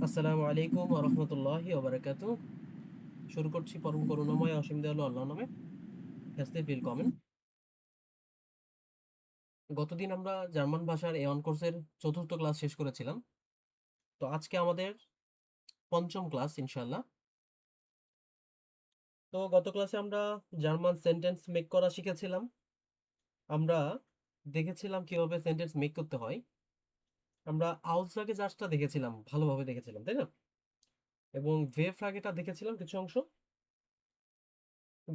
আসসালামু আলাইকুম ওয়া রাহমাতুল্লাহি ওয়া বারাকাতুহু। শুরু করছি পরম করুণাময় অসীম দয়ালু আল্লাহর নামে। হেrzlich willkommen। গতদিন আমরা জার্মান ভাষার A1 কোর্সের চতুর্থ ক্লাস শেষ করেছিলাম। তো আজকে আমাদের পঞ্চম ক্লাস ইনশাআল্লাহ। তো গত ক্লাসে আমরা জার্মান সেন্টেন্স মেক করা শিখেছিলাম। আমরা দেখেছিলাম কিভাবে সেন্টেন্স মেক করতে হয়। আমরা আউসফ্রাগে জাস্টটা দেখেছিলাম, ভালোভাবে দেখেছিলাম, তাই না? এবং ভেফ্রাগেটা দেখেছিলাম কিছু অংশ।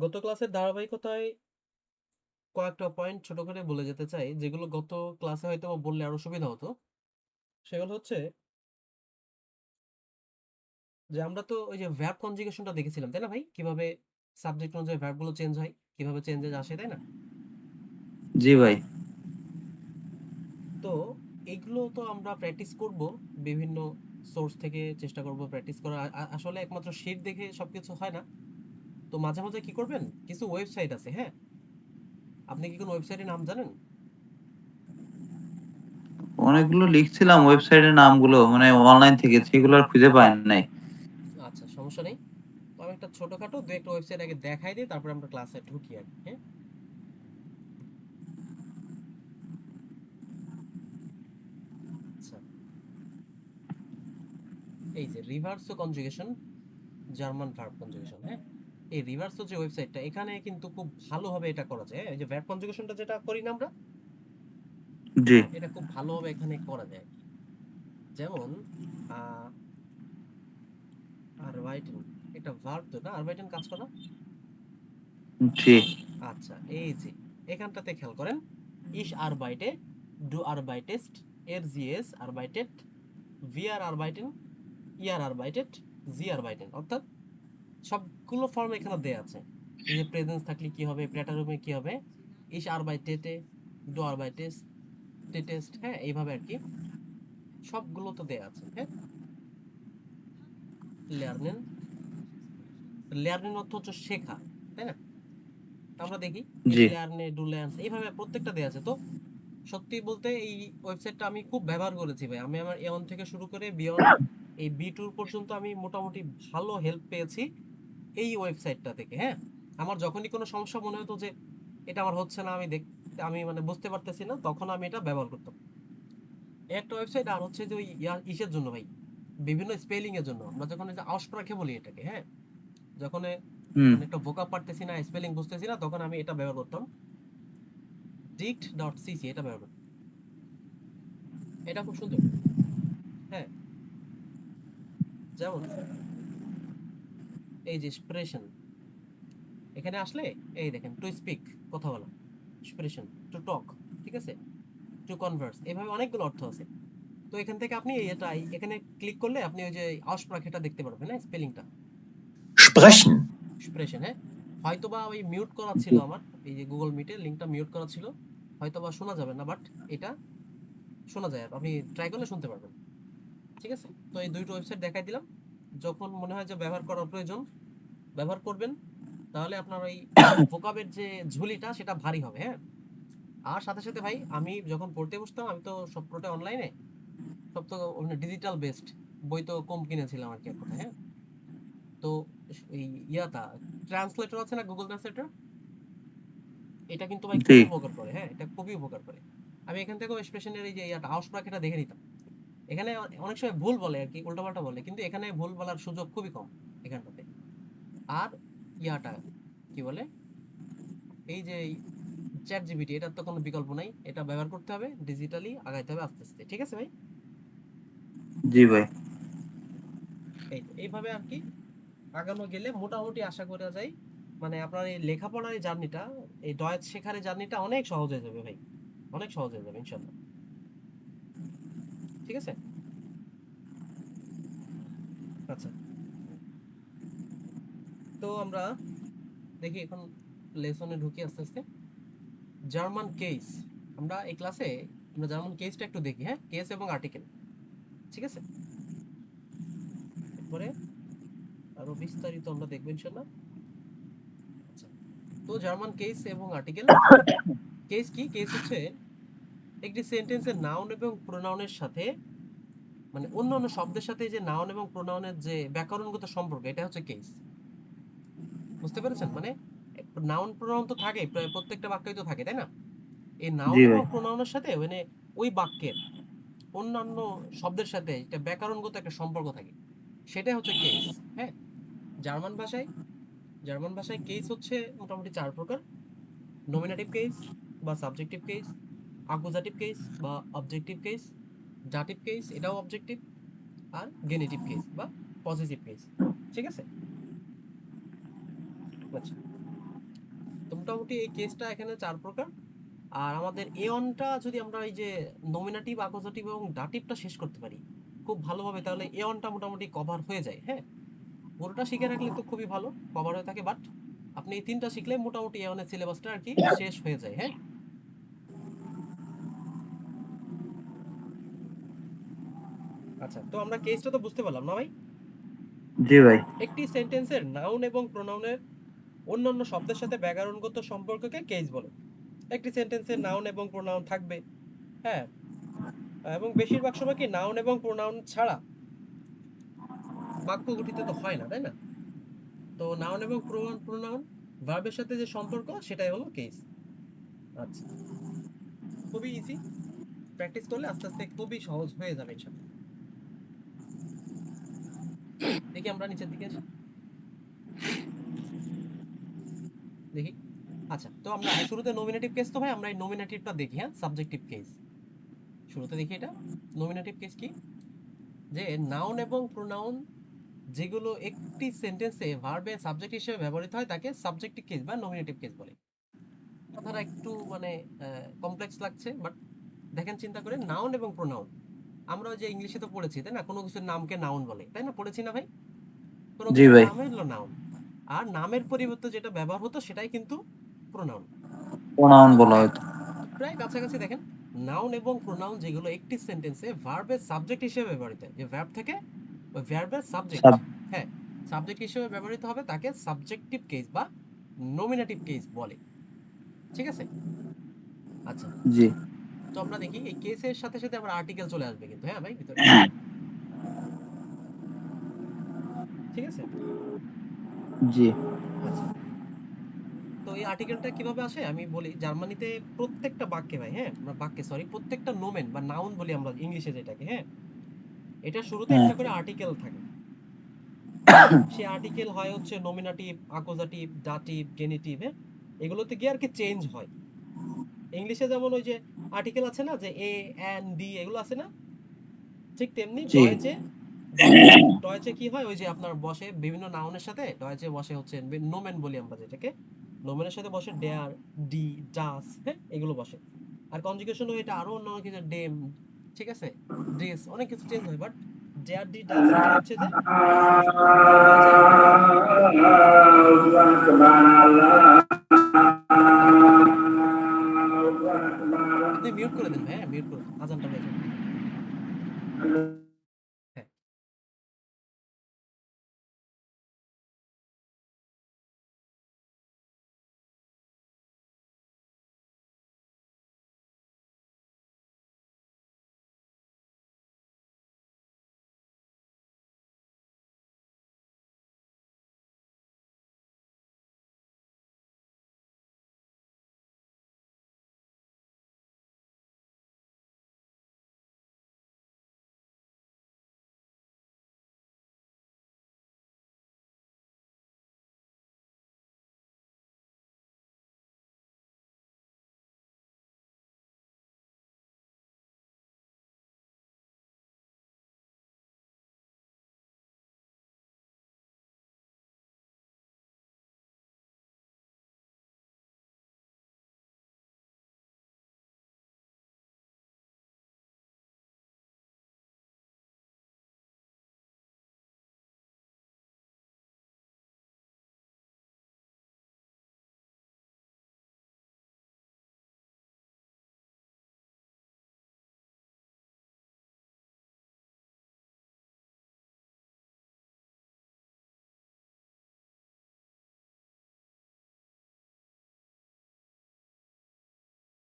গত ক্লাসের ধারাবাহিকতায় কয়েকটা পয়েন্ট ছোট করে বলে যেতে চাই, যেগুলো গত ক্লাসে হয়তো বললে আরো সুবিধা হতো। সেগুলো হচ্ছে যে আমরা তো ওই যে ভার্ব কনজুগেশনটা দেখেছিলাম, তাই না ভাই? কিভাবে সাবজেক্ট অনুযায়ী ভার্ব গুলো চেঞ্জ হয়, কিভাবে চেঞ্জেস আসে, তাই না? জি ভাই। তো এইগুলো তো আমরা প্র্যাকটিস করব, বিভিন্ন সোর্স থেকে চেষ্টা করব প্র্যাকটিস করা। আসলে একমাত্র শিট দেখে সবকিছু হয় না। তো মাঝে মাঝে কি করবেন, কিছু ওয়েবসাইট আছে, হ্যাঁ? আপনি কি কোনো ওয়েবসাইটের নাম জানেন? অনেকগুলো লিখছিলাম ওয়েবসাইটের নামগুলো মানে অনলাইন থেকে, সেগুলো আর খুঁজে পাই নাই। আচ্ছা, সমস্যা নেই। তো আমি একটা ছোটখাটো দু একটা ওয়েবসাইট আগে দেখাই দিই, তারপর আমরা ক্লাসে ঢুকি আর কি, হ্যাঁ? আচ্ছা, এই যে রিভার্সো কনজুগেশন, জার্মান ভার্ব কনজুগেশন, হ্যাঁ? এই রিভার্সো যে ওয়েবসাইটটা, এখানে কিন্তু খুব ভালোভাবে এটা করা যায়, হ্যাঁ? এই যে ভার্ব কনজুগেশনটা যেটা করি না আমরা, জি। এটা খুব ভালোভাবে এখানে করা যায় আর কি। যেমন আরবাইটেন, এটা ভার্ব তো না? আরবাইটেন কাজ করা। জি। আচ্ছা, এই যে এখানটাতে খেয়াল করেন, ইশ আরবাইটে, ডু আরবাইটেস্ট, এর জিএস আরবাইটেড, ভি আর আরবাইটেন, ইয়ার আরবাইটেড, জি আরবাইটেন, অর্থাৎ সবগুলো ফর্ম এখানে দেয়া আছে। এই যে প্রেজেন্স থাকলে কি হবে, প্রেটারুমে কি হবে, ইশ আরবাইটেটে, ডু আরবাইটেস, টেটেস্ট, হ্যাঁ? এইভাবে আর কি সবগুলো তো দেয়া আছে, হ্যাঁ? লার্নেন, লার্নেন অর্থ হচ্ছে শেখা, তাই না? তো আমরা দেখি ইশ জি। লার্নে, ডু লার্নস, এইভাবে প্রত্যেকটা দেয়া আছে। তো সত্যি বলতে এই ওয়েবসাইটটা আমি খুব ব্যবহার করেছি ভাই। আমি আমার A1 থেকে শুরু করে B1 এই B2 পর্যন্ত আমি মোটামুটি ভালো হেল্প পেয়েছি এই ওয়েবসাইটটা থেকে, হ্যাঁ? আমার যখনই কোনো সমস্যা মনে হতো যে এটা আমার হচ্ছে না, আমি মানে বুঝতে পারতেছি না, তখন আমি এটা ব্যবহার করতাম। এই একটা ওয়েবসাইট, আর হচ্ছে যে ওই ইসের জন্য ভাই, বিভিন্ন স্পেলিং এর জন্য। আমরা যখন এই যে aussprache বলি এটাকে, হ্যাঁ? যখন হুম। মানে একটা ভোকাব পারতেছি না, স্পেলিং বুঝতেছি না, তখন আমি এটা ব্যবহার করতাম। dict.cc, এটা ব্যবহার করতাম। এটা খুব সুন্দর, হ্যাঁ? যেমন এই যে স্প্রেশন, এখানে আসলে এই দেখেন, টু স্পিক, কথা বলা, স্প্রেশন, টু টক, ঠিক আছে? টু কনভার্স, এভাবে অনেকগুলো অর্থ আছে। তো এখান থেকে আপনি এটা এখানে ক্লিক করলে আপনি ওই যে aussprache দেখতে পারবেন, হ্যাঁ? স্পেলিংটা, Sprechen. স্প্রেশন, হ্যাঁ? হয়তোবা ওই মিউট করা ছিল জি। আমার, এই যে গুগল মিটে লিংকটা মিউট করা ছিল, হয়তোবা শোনা যাবে না, বাট এটা শোনা যায়, আপনি ট্রাই করলে শুনতে পারবেন, ঠিক আছে? তো এই দুইটা ওয়েবসাইট দেখাই দিলাম। যখন মনে হয় যে ব্যবহার করার প্রয়োজন, ব্যবহার করবেন। তাহলে আপনার ওই ভোকাবের যে ঝুলিটা সেটা ভারী হবে, হ্যাঁ? আর সাথে সাথে ভাই, আমি যখন পড়তে বসতাম, আমি তো সব পুরোটা অনলাইনে, সব তো ডিজিটাল বেসড, বই তো কম কিনেছিলাম আর কি, এক কথায়, হ্যাঁ? তো এই ইয়াটা ট্রান্সলেটর আছে না, গুগল ট্রান্সলেটর, এটা কিন্তু ভাই জি। খুবই উপকার করে, হ্যাঁ? এটা খুবই উপকার করে। আমি এখান থেকেও এক্সপ্রেশনের এই যে ইয়াটা aussprache দেখে নিতাম। এখানে অনেক সময় ভুল বলে আর কি, উল্টাপাল্টা বলে, কিন্তু এখানে ভুল বলার সুযোগ খুবই কম এখানটাতে। আর ইয়াটা কি বলে, এই যে চ্যাট জিপিটি, এটার তো কোনো বিকল্প নাই, এটা ব্যবহার করতে হবে, ডিজিটালি আগাইতে হবে আস্তে আস্তে, ঠিক আছে ভাই? জি ভাই। এই তো এইভাবে আর কি আগানো গেলে মোটামুটি আশা করা যায়, মানে আপনার এই লেখাপড়ার এই জার্নিটা, এই ডয়েট শেখার এই জার্নিটা অনেক সহজ হয়ে যাবে ভাই, অনেক সহজ হয়ে যাবে ইনশাল্লাহ, ঠিক আছে? আচ্ছা, তো আমরা দেখি এখন লেসনে ঢুকি আস্তে আস্তে। জার্মান কেস, আমরা এই ক্লাসে আমরা জার্মান কেসটা একটু দেখি, হ্যাঁ? কেস এবং আর্টিকেল, ঠিক আছে? এরপরে আরো বিস্তারিত আমরা দেখবো ইনশাল্লাহ। আচ্ছা, তো জার্মান কেস এবং আর্টিকেল। কেস কি? কেস হচ্ছে একটি সেন্টেন্সের নাউন এবং প্রোনাউনের সাথে মানে অন্যান্য শব্দের সাথে যে নাউন এবং প্রোনাউনের যে ব্যাকরণগত সম্পর্ক, এটা হচ্ছে কেস। বুঝতে পেরেছেন? মানে নাউন প্রোনাউন তো থাকে, প্রায় প্রত্যেকটা বাক্যই তো থাকে, তাই না? এই নাউন জি এবং ভাই। প্রোনাউনের সাথে মানে ওই বাক্যের অন্যান্য শব্দের সাথে একটা ব্যাকরণগত একটা সম্পর্ক থাকে, সেটাই হচ্ছে কেস। হ্যাঁ, জার্মান ভাষায় জার্মান ভাষায় কেস হচ্ছে মোটামুটি 4 প্রকার: নমিনেটিভ কেস বা সাবজেক্টিভ কেস, আকুজাটিভ কেস বা অবজেক্টিভ কেস, ডাটিভ কেস এটাও অবজেক্টিভ, আর গেনিটিভ কেস বা পজিটিভ কেস। ঠিক আছে? আচ্ছা, তো মোটামুটি এই কেসটা এখানে 4 প্রকার। আর আমাদের এ অনটা যদি আমরা এই যে নমিনেটিভ, আকুজাটিভ এবং ডাটিভটা শেষ করতে পারি খুব ভালোভাবে, তাহলে এ অনটা মোটামুটি কভার হয়ে যায়। হ্যাঁ, পুরোটা শিখে রাখলে তো খুবই ভালো, কভার হয়ে থাকে। বাট আপনি এই 3টা শিখলে মোটামুটি এ অনের সিলেবাসটা আর কি শেষ হয়ে যায়। হ্যাঁ, আচ্ছা, তো আমরা কেসটা তো বুঝতে পারলাম না ভাই? জি ভাই। একটি সেন্টেন্সের নাউন এবং প্রোনাউনের অন্যান্য শব্দের সাথে ব্যাকরণগত সম্পর্ককে কেস বলে। একটি সেন্টেন্সে নাউন এবং প্রোনাউন থাকবে। হ্যাঁ, এবং বেশিরভাগ সময় কি নাউন এবং প্রোনাউন ছাড়া বাক্য গঠিত তো হয় না, তাই না? তো নাউন এবং প্রোনাউন ভার্বের সাথে যে সম্পর্ক, সেটাই হলো কেস। আচ্ছা, খুবই ইজি, প্র্যাকটিস করলে আস্তে আস্তে খুবই সহজ হয়ে যাবে ইনশাআল্লাহ। দেখি আমরা নিচের দিকে আসি, দেখি। আচ্ছা, তো আমরা শুরুতে নমিনেটিভ কেস, তো ভাই আমরা এই নমিনেটিভটা দেখি। হ্যাঁ, সাবজেক্টিভ কেস শুরুতে দেখি। এটা নমিনেটিভ কেস কি? যে নাউন এবং প্রোনাউন যেগুলো একটি সেন্টেন্সে ভার্বের সাবজেক্ট হিসেবে ব্যবহৃত হয় তাকে সাবজেক্টিভ কেস বা নমিনেটিভ কেস বলে। কথাটা একটু মানে কমপ্লেক্স লাগছে, বাট দেখেন চিন্তা করে, নাউন এবং প্রোনাউন আমরা ওই যে ইংলিশে তো পড়েছি, তাই না? কোনো কিছুর নামকে নাউন বলে, তাই না? পড়েছি না ভাই? কোনো জি কিছুর ভাই। নামই হলো নাউন, আর নামের পরিবর্তে যেটা ব্যবহার হতো সেটাই কিন্তু প্রোনাউন। প্রোনাউন তো বলা হ্যাঁ, হয়তো। তো প্রায় কাছাকাছি। দেখেন, নাউন এবং প্রোনাউন যেগুলো একটি সেন্টেন্সে ভার্বের সাবজেক্ট হিসেবে ব্যবহৃত হয়, যে ভার্ব থেকে ওই ভার্বের সাবজেক্ট, সাব হ্যাঁ, সাবজেক্ট হিসেবে ব্যবহৃত হবে, তাকে সাবজেক্টিভ কেস বা নমিনেটিভ কেস বলে। ঠিক আছে? আচ্ছা, জি। তো আমরা দেখি এই কেসের সাথে সাথে আবার আর্টিকেল চলে আসবে কিন্তু, হ্যাঁ ভাই, ভিতরে। ঠিক আছে? জি। আচ্ছা, তো এই আর্টিকেলটা কিভাবে আসে আমি বলি। জার্মানিতে প্রত্যেকটা বাক্যে ভাই, হ্যাঁ, আমরা বাক্যে সরি, প্রত্যেকটা নোমেন বা নাউন বলি আমরা ইংলিশে যেটাকে, হ্যাঁ, এটা শুরুতে হ্যাঁ। একটা করে আর্টিকেল থাকে। সে আর্টিকেল হয় হচ্ছে নমিনেটিভ, আকুজাটিভ, ডাটিভ, গেনিটিভ। হ্যাঁ, এগুলোতে গিয়ে আর কি চেঞ্জ হয়। ইংলিশে যেমন ওই যে আর্টিকেল আছে না, যে এ, এন, ডি এগুলো আছে না, ঠিক তেমনি জি। ডয়েচে ডয়েচে ডয়েচে কি হয়, ওই যে আপনার বসে বিভিন্ন নাউনের সাথে ডয়েচে বসে হচ্ছে নোমেন বলি আমরা যেটাকে, নোমেনের সাথে বসে ডেয়ার, ডি, ডাস। হ্যাঁ, এগুলো বসে। আর কনজুগেশন এটা আরো অন্য কিছু, ডেম, ঠিক আছে, ড্রেস, অনেক কিছু চেঞ্জ হয়। বাট ডেয়ার, ডি, ডাস এটা হচ্ছে যে ডয়েচে আর্টিকেল। আপনি মিউট করে দেন ভাই, হ্যাঁ, মিউট করে দেন, আজানটা হয়ে যাবে। হ্যাঁ।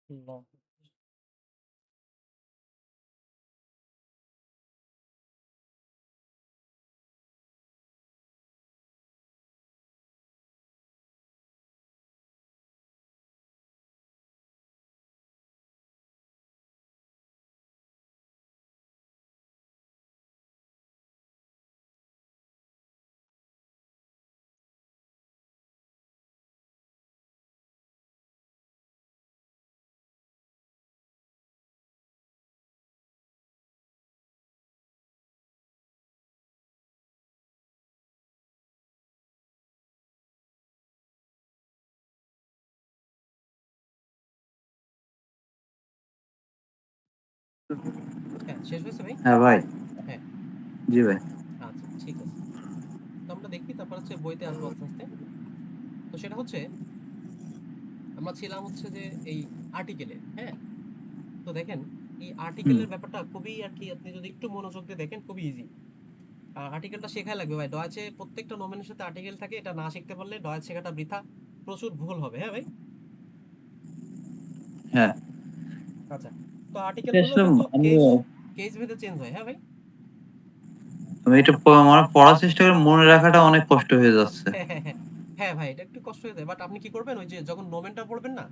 হুম, হ্যাঁ, শেষ হয়েছে ভাই? হ্যাঁ ভাই। হ্যাঁ, জি ভাই। আচ্ছা ঠিক আছে। তো আমরা দেখি তারপর হচ্ছে বইতে আসবো আস্তে, আস্তে। তো সেটা হচ্ছে আমরা ছিলাম হচ্ছে যে এই আর্টিকেলে, হ্যাঁ? তো দেখেন এই হুম। আর্টিকেলের ব্যাপারটা খুবই আরকি আপনি যদি একটু মনোযোগ দিয়ে দেখেন খুবই ইজি। আর্টিকেলটা শেখাই লাগবে ভাই। ডয়েচে প্রত্যেকটা ডোমেনের সাথে আর্টিকেল থাকে। এটা না শিখতে পারলে ডয়েচ শেখাটা বৃথা। প্রচুর ভুল হবে, হ্যাঁ ভাই? হ্যাঁ। আচ্ছা। তো আর্টিকেল এটা গুলো আসলে কিন্তু আমি কেস ভেদে চেঞ্জ হয়, হ্যাঁ ভাই? আমি এটা মানে পড়ার চেষ্টা করে মনে রাখাটা অনেক কষ্ট হয়ে যাচ্ছে। হ্যাঁ, হ্যাঁ, হ্যাঁ। হ্যাঁ ভাই, এটা একটু কষ্ট হয়ে যায়। বাট আপনি কি করবেন ওই যে যখন নোমেনটা পড়বেন না,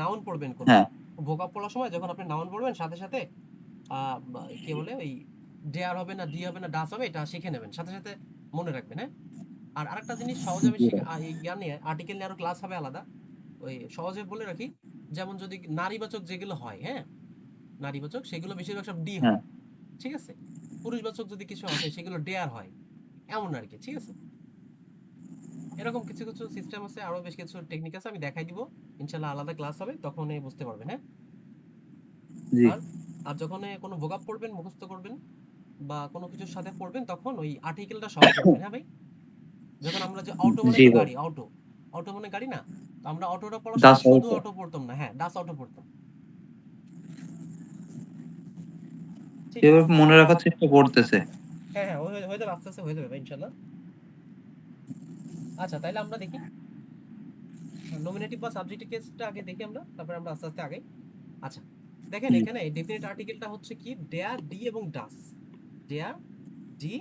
নাউন পড়বেন কোনো। হ্যাঁ। ভোকাব পড়ার সময় যখন আপনি নাউন পড়বেন সাথে, সাথে আ কি বলে ওই ডেয়ার হবে না, ডি হবে না, ডাস হবে এটা শিখে নেবেন। সাথে, সাথে মনে রাখবেন, হ্যাঁ? আর আরেকটা জিনিস সহজে আমি জি শিখা ভাই। এই জ্ঞান নিয়ে আর্টিকেল নিয়ে আরো ক্লাস হবে আলাদা। ওই সহজে বলে রাখি। যেমন যদি নারীবাচক যেগুলো হয়, হ্যাঁ? নারীবাচক সেগুলো বেশিরভাগ সব ডি হ্যাঁ। হয়। ঠিক আছে? পুরুষবাচক যদি কিছু আসে সেগুলো ডেয়ার হয়। এমন আরকি। ঠিক আছে? এরকম কিছু, কিছু সিস্টেম আছে, আরো বেশ কিছু টেকনিক আছে আমি দেখাই দিব। ইনশাআল্লাহ আলাদা ক্লাস হবে তখনই বুঝতে পারবেন, হ্যাঁ? জি। আর আর যখন কোনো ভোকাব পড়বেন, মুখস্থ করবেন বা কোনো কিছুর সাথে পড়বেন তখন ওই আর্টিকেলটা সহ পড়বেন, হ্যাঁ ভাই? যখন আমরা যে অটো মানে জি তো ভাই। গাড়ি, অটো। অটো মানে গাড়ি না? তো আমরা অটোটা পড়ার দাস সময় শুধু আউট। অটো পড়তাম না। হ্যাঁ, ডাস অটো পড়তাম। ঠিক আছে? এভাবে মনে রাখার চেষ্টা করতেছে। হ্যাঁ, হ্যাঁ, হয়ে যাবে আস্তে, আস্তে হয়ে যাবে ভাই ইনশাআল্লাহ। আচ্ছা, তাইলে আমরা দেখি নমিনেটিভ বা সাবজেক্টিভ কেসটা আগে দেখি আমরা। তারপরে আমরা আস্তে, আস্তে আগাই। আচ্ছা। দেখেন হুম। এখানে ডেফিনিট আর্টিকেলটা হচ্ছে কি ডেয়ার, ডি এবং ডাস। ডেয়ার, ডি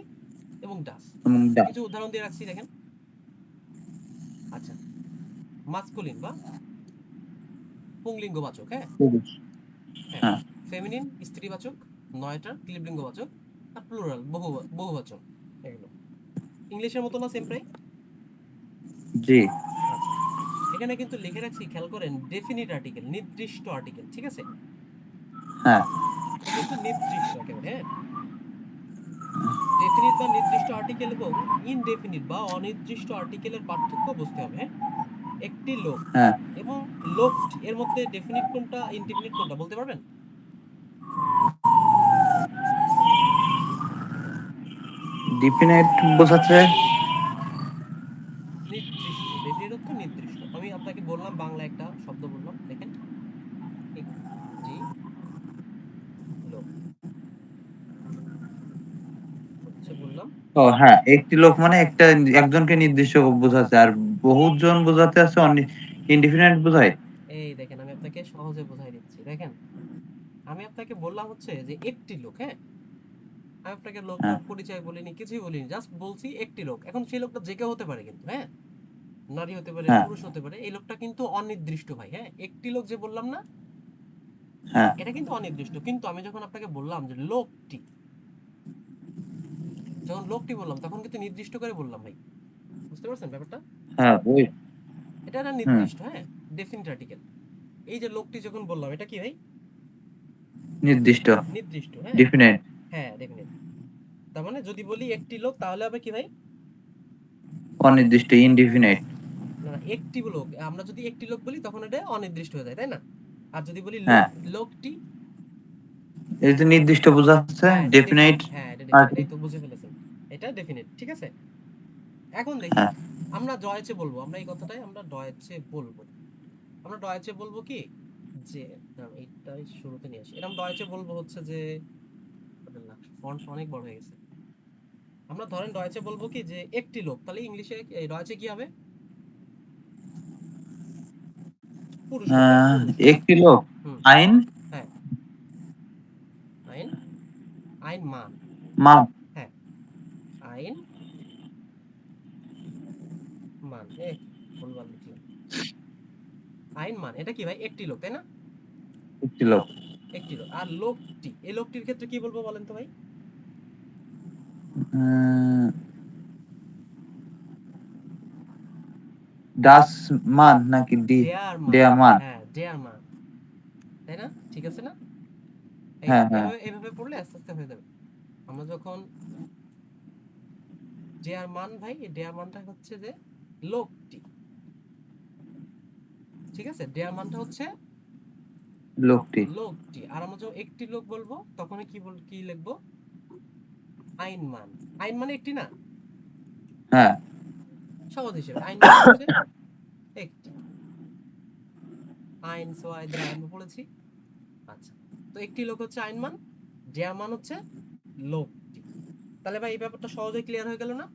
এবং ডাস। দাস। কিছু উদাহরণ দিয়ে রাখছি দেখেন। আচ্ছা, মাস্কুলিন বা পুংলিঙ্গবাচক, হ্যাঁ? পুরুষ। হ্যাঁ। হ্যাঁ। ফেমিনিন স্ত্রীবাচক, নয়টার ক্লিবলিঙ্গবাচক, আর প্লুরাল বহুবচন এগুলো। ইংলিশের মতো না সেম প্রায়? জি। আচ্ছা। এখানে কিন্তু লিখে রাখছি খেয়াল করেন ডেফিনিট আর্টিকেল, নির্দিষ্ট আর্টিকেল, ঠিক আছে? হ্যাঁ। এটা কিন্তু নির্দিষ্ট একেবারে, হ্যাঁ? ডেফিনিট বা নির্দিষ্ট আর্টিকেল এবং ইনডেফিনিট বা অনির্দিষ্ট আর্টিকেলের পার্থক্য বুঝতে হবে, হ্যাঁ? একটি লোক হ্যাঁ। এবং লোকটি এর মধ্যে ডেফিনিট কোনটা, ইনডেফিনিট কোনটা বলতে পারবেন? ডিফিনেট বোঝাচ্ছে। নির্দিষ্ট। ডেফিনিট অর্থ নির্দিষ্ট। আমি আপনাকে বললাম বাংলা একটা শব্দ বললাম। দেখেন। একটি লোক হচ্ছে বললাম ও হ্যাঁ, নির্দিষ্ট। একটি লোক মানে একটা একজনকে নির্দিষ্ট বোঝাচ্ছে, আর বহুজন বোঝাতে আছে ইনডিফিনিট বোঝায়। এই দেখেন আমি আপনাকে সহজে বোঝাই দিচ্ছি। দেখেন, আমি আপনাকে বললাম হচ্ছে যে একটি লোক, হ্যাঁ? আমি আপনাকে হ্যাঁ। লোকটার পরিচয় বলিনি, কিছুই বলিনি। জাস্ট বলছি একটি লোক। এখন সেই লোকটা যে কেউ হতে পারে কিন্তু, হ্যাঁ? নারী হতে পারে, হ্যাঁ। পুরুষ হতে পারে। এই লোকটা কিন্তু অনির্দিষ্ট ভাই, হ্যাঁ? একটি লোক যে বললাম না? হ্যাঁ। এটা কিন্তু অনির্দিষ্ট। কিন্তু আমি যখন আপনাকে বললাম যে লোকটি, যখন লোকটি বললাম তখন কিন্তু নির্দিষ্ট করে বললাম ভাই। বুঝতে পারছেন ব্যাপারটা? হ্যাঁ ওই। এটা একটা হুম। নির্দিষ্ট, হ্যাঁ? Definite article. এই যে লোকটি যখন বললাম এটা কি ভাই? নির্দিষ্ট। নির্দিষ্ট, হ্যাঁ? ডিফিনিট। হ্যাঁ, ডেফিনিট। তার মানে যদি বলি একটি লোক তাহলে হবে কি ভাই? অনির্দিষ্ট, ইনডিফিনিট। না, না, একটি লোক। আমরা যদি একটি লোক বলি তখন এটা অনির্দিষ্ট হয়ে যায়, তাই না? আর যদি বলি হ্যাঁ, লোকটি, এই যে নির্দিষ্ট বোঝাচ্ছে হ্যাঁ, এটা ডেফিনিট। ডেফিনিট। হ্যাঁ, এটা আর ডেফিনিট। এই তো বুঝে ফেলেছেন। এটা ডেফিনিট। ঠিক আছে? এখন দেখি হ্যাঁ। আমরা ডয়েচে বলবো। আমরা এই কথাটাই আমরা ডয়েচে বলবো। আমরা ডয়েচে বলবো কি যে এইটাই শুরুতে নিয়ে আসি। এরকম ডয়েচে বলবো হচ্ছে যে না, ফন্ট অনেক বড় হয়ে গেছে। আমরা ধরেন ডয়েচে বলবো কি যে একটি লোক, তাহলে ইংলিশে এই ডয়েচে কি হবে? পুরুষ লোক, হ্যাঁ? পুরুষ। একটি লোক। হুম। আইন। হ্যাঁ, আইন, আইন মান। মান। হ্যাঁ, আইন মান। ভুলভাল লিখলাম। আইন মান এটা কি ভাই? একটি লোক, তাই না? একটি লোক। একটি লোক। আর লোকটি, এই লোকটির ক্ষেত্রে কি বলবো বলেন তো ভাই? ডাস মান নাকি ডেয়ার মান। ডেয়া মান। হ্যাঁ, ডেয়ার মান। তাই না? ঠিক আছে না? এই তো হ্যাঁ। হ্যাঁ। এভাবে পড়লে আস্তে, আস্তে হয়ে যাবে। আমরা যখন ডেয়ার মান ভাই, এই ডেয়ার মানটা হচ্ছে যে লোকটি। ঠিক আছে? ডেয়ার মানটা হচ্ছে লোকটি। লোকটি। আর আমরা যখন একটি লোক বলবো তখন কি লিখবো? আইনমান। আইন মানে একটি না? হ্যাঁ, সহজ হিসেবে আইন মানে হচ্ছে একটি। আইন সো আইদ্রা আমরা পড়েছি। আচ্ছা, তো একটি লোক হচ্ছে আইনমান, যার মান হচ্ছে লোকটি। তাহলে ভাই এই ব্যাপারটা সহজেই ক্লিয়ার হয়ে গেল না?